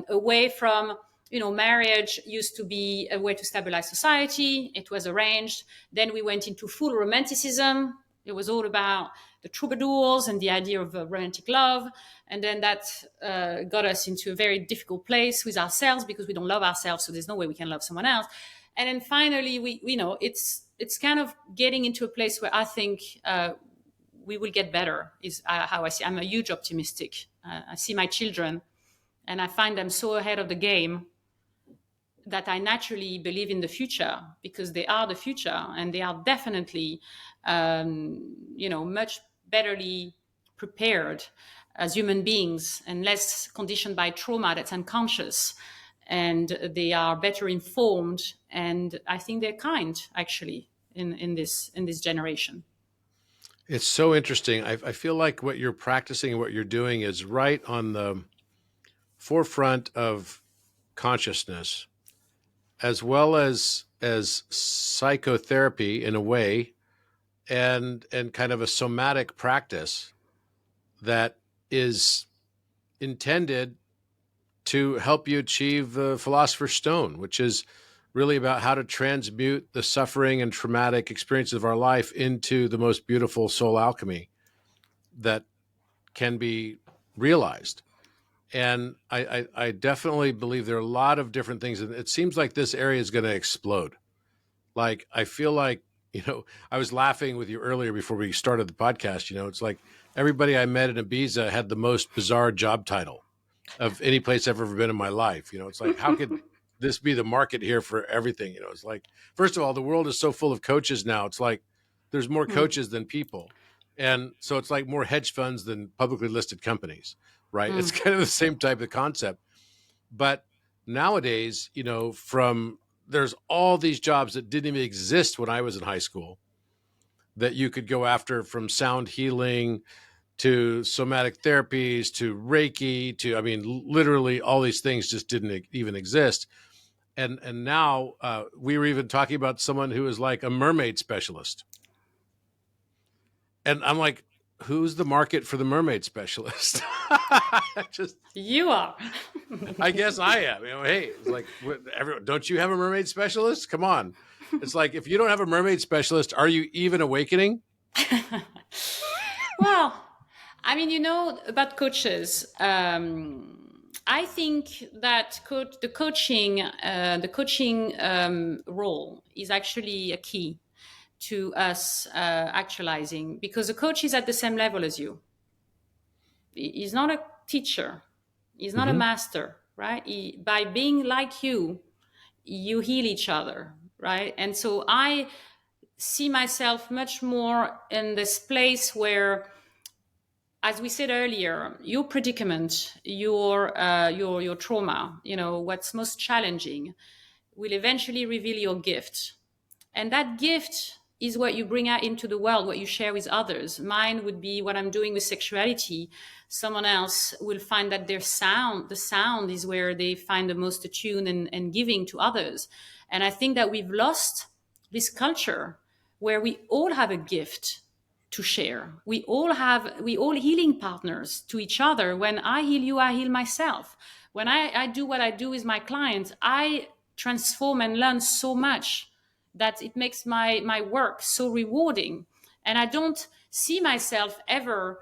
away from, marriage used to be a way to stabilize society. It was arranged. Then we went into full romanticism. It was all about the troubadours and the idea of romantic love. And then that got us into a very difficult place with ourselves because we don't love ourselves. So there's no way we can love someone else. And then finally, it's kind of getting into a place where I think we will get better, is how I see. I'm a huge optimistic. I see my children and I find them so ahead of the game that I naturally believe in the future, because they are the future, and they are definitely, much betterly prepared as human beings and less conditioned by trauma that's unconscious. And they are better informed, and I think they're kind, actually, in this generation. It's so interesting. I feel like what you're practicing and what you're doing is right on the forefront of consciousness, as well as psychotherapy in a way, and kind of a somatic practice that is intended to help you achieve the Philosopher's Stone, which is really about how to transmute the suffering and traumatic experiences of our life into the most beautiful soul alchemy that can be realized. And I definitely believe there are a lot of different things. And it seems like this area is going to explode. Like, I feel like, I was laughing with you earlier before we started the podcast. It's like everybody I met in Ibiza had the most bizarre job title of any place I've ever been in my life. It's like, how could this be the market here for everything? It's like, first of all, the world is so full of coaches now. It's like there's more coaches than people. And so it's like more hedge funds than publicly listed companies, right? It's kind of the same type of concept. But nowadays, there's all these jobs that didn't even exist when I was in high school that you could go after, from sound healing to somatic therapies to Reiki to, literally all these things just didn't even exist. And now we were even talking about someone who is like a mermaid specialist. And I'm like, who's the market for the mermaid specialist? You are. I guess I am. Hey, it's like, don't you have a mermaid specialist? Come on. It's like, if you don't have a mermaid specialist, are you even awakening? Well, I mean, about coaches. I think that the coaching role is actually a key to us actualizing, because a coach is at the same level as you. He's not a teacher. He's not a Hmm. master, right? By being like you heal each other, right? And so I see myself much more in this place where, as we said earlier, your predicament, your trauma, what's most challenging, will eventually reveal your gift. And that gift is what you bring out into the world, what you share with others. Mine would be what I'm doing with sexuality. Someone else will find that the sound is where they find the most attuned and giving to others. And I think that we've lost this culture where we all have a gift to share. We all healing partners to each other. When I heal you, I heal myself. When I do what I do with my clients, I transform and learn so much that it makes my work so rewarding. And I don't see myself ever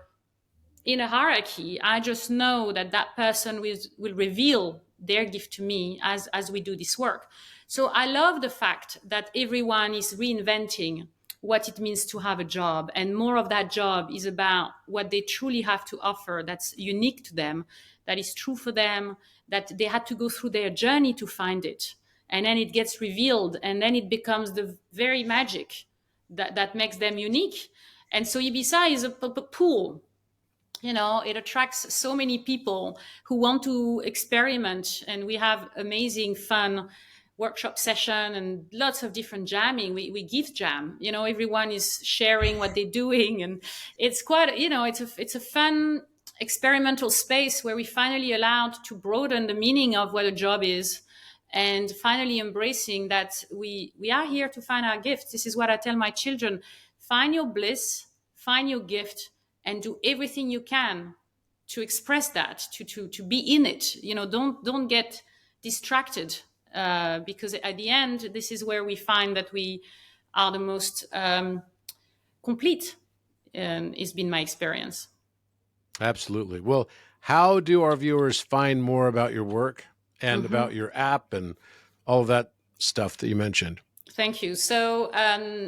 in a hierarchy. I just know that that person will reveal their gift to me as we do this work. So I love the fact that everyone is reinventing what it means to have a job, and more of that job is about what they truly have to offer, that's unique to them, that is true for them, that they had to go through their journey to find it, and then it gets revealed, and then it becomes the very magic that makes them unique. And so Ibiza is a pool. It attracts so many people who want to experiment, and we have amazing fun workshop session and lots of different jamming. We gift jam, everyone is sharing what they're doing, and it's quite, it's a fun experimental space where we finally allowed to broaden the meaning of what a job is, and finally embracing that we are here to find our gifts. This is what I tell my children: find your bliss, find your gift, and do everything you can to express that, to be in it. Don't get distracted, because at the end, this is where we find that we are the most complete. It's been my experience. Absolutely. Well, how do our viewers find more about your work and about your app and all of that stuff that you mentioned? Thank you. So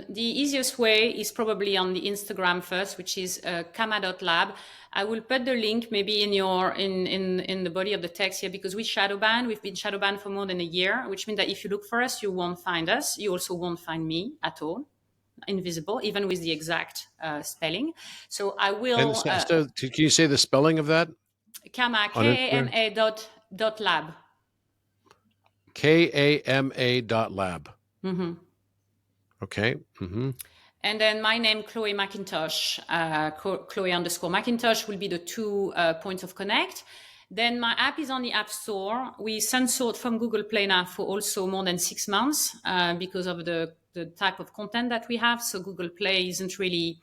the easiest way is probably on the Instagram first, which is kama.lab. I will put the link maybe in the body of the text here, because we shadow ban. We've been shadow banned for more than a year, which means that if you look for us, you won't find us. You also won't find me at all. Invisible, even with the exact spelling. So I will. And so can you say the spelling of that? Kama, On Instagram? KAMA dot lab. KAMA.lab. Mm-hmm. Okay. Mm-hmm. And then my name, Chloe Macintosh, Chloe_Macintosh will be the two points of connect. Then my app is on the App Store. We censored from Google Play now for also more than 6 months because of the type of content that we have. So Google Play isn't really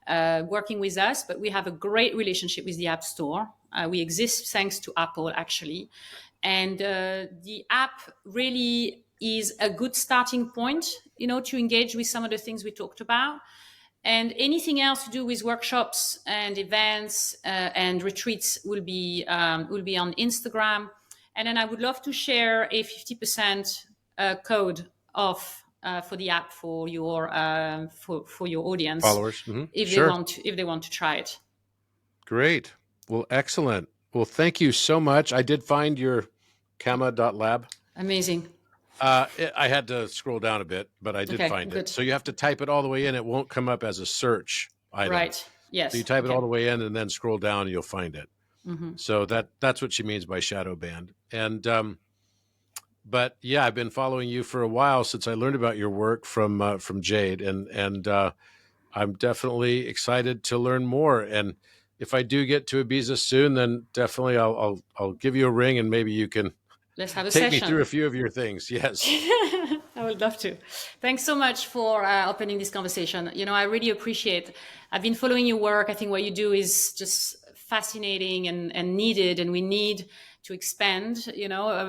working with us, but we have a great relationship with the App Store. We exist thanks to Apple, actually. And the app really is a good starting point, to engage with some of the things we talked about. And anything else to do with workshops and events and retreats will be on Instagram. And then I would love to share a 50% code off for the app for your audience, Followers. Mm-hmm. if Sure. they want to try it. Great. Well, excellent. Well, thank you so much. I did find your kama.lab. Amazing. I had to scroll down a bit, but I did find good. it. So you have to type it all the way in. It won't come up as a search item. Right. Yes. So you type it all the way in and then scroll down and you'll find it. Mm-hmm. So that's what she means by shadow banned. And but yeah, I've been following you for a while since I learned about your work from Jade, and I'm definitely excited to learn more. And if I do get to Ibiza soon, then definitely I'll give you a ring, and maybe you can Let's have a take session. me through a few of your things. Yes. I would love to. Thanks so much for opening this conversation. I really appreciate. I've been following your work. I think what you do is just fascinating and needed, and we need to expand,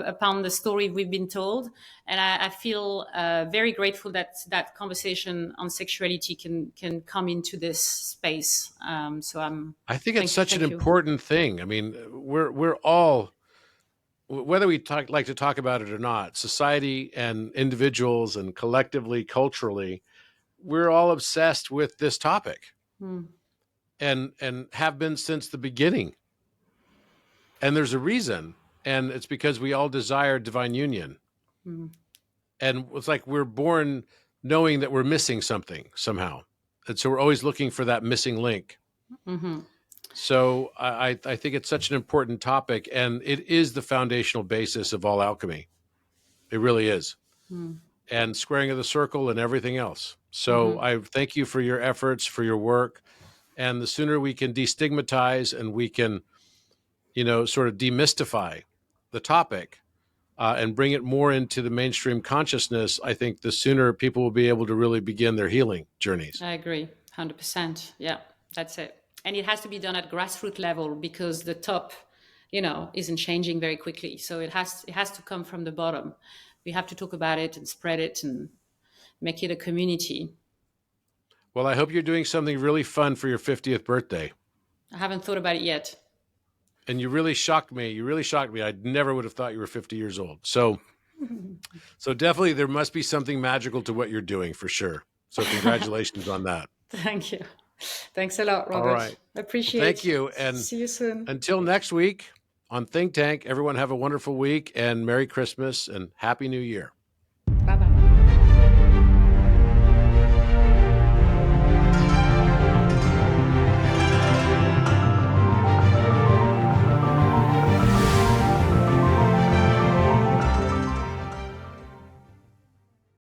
upon the story we've been told. And I feel very grateful that that conversation on sexuality can come into this space. I think it's such an thank you. important thing. I mean, we're all, whether we like to talk about it or not, society and individuals and collectively, culturally, we're all obsessed with this topic, and have been since the beginning. And there's a reason, and it's because we all desire divine union. And it's like we're born knowing that we're missing something somehow, and so we're always looking for that missing link. So I think it's such an important topic, and it is the foundational basis of all alchemy. It really is. And squaring of the circle and everything else. So I thank you for your efforts, for your work. And the sooner we can destigmatize and we can, sort of demystify the topic and bring it more into the mainstream consciousness, I think the sooner people will be able to really begin their healing journeys. I agree, 100%. Yeah, that's it. And it has to be done at grassroots level, because the top, isn't changing very quickly. So it has to come from the bottom. We have to talk about it and spread it and make it a community. Well, I hope you're doing something really fun for your 50th birthday. I haven't thought about it yet. And you really shocked me. I never would have thought you were 50 years old. So definitely there must be something magical to what you're doing, for sure. So congratulations on that. Thank you. Thanks a lot, Robert. All right. Appreciate it. Thank you. And see you soon. Until next week on Think Tank, everyone have a wonderful week and Merry Christmas and Happy New Year.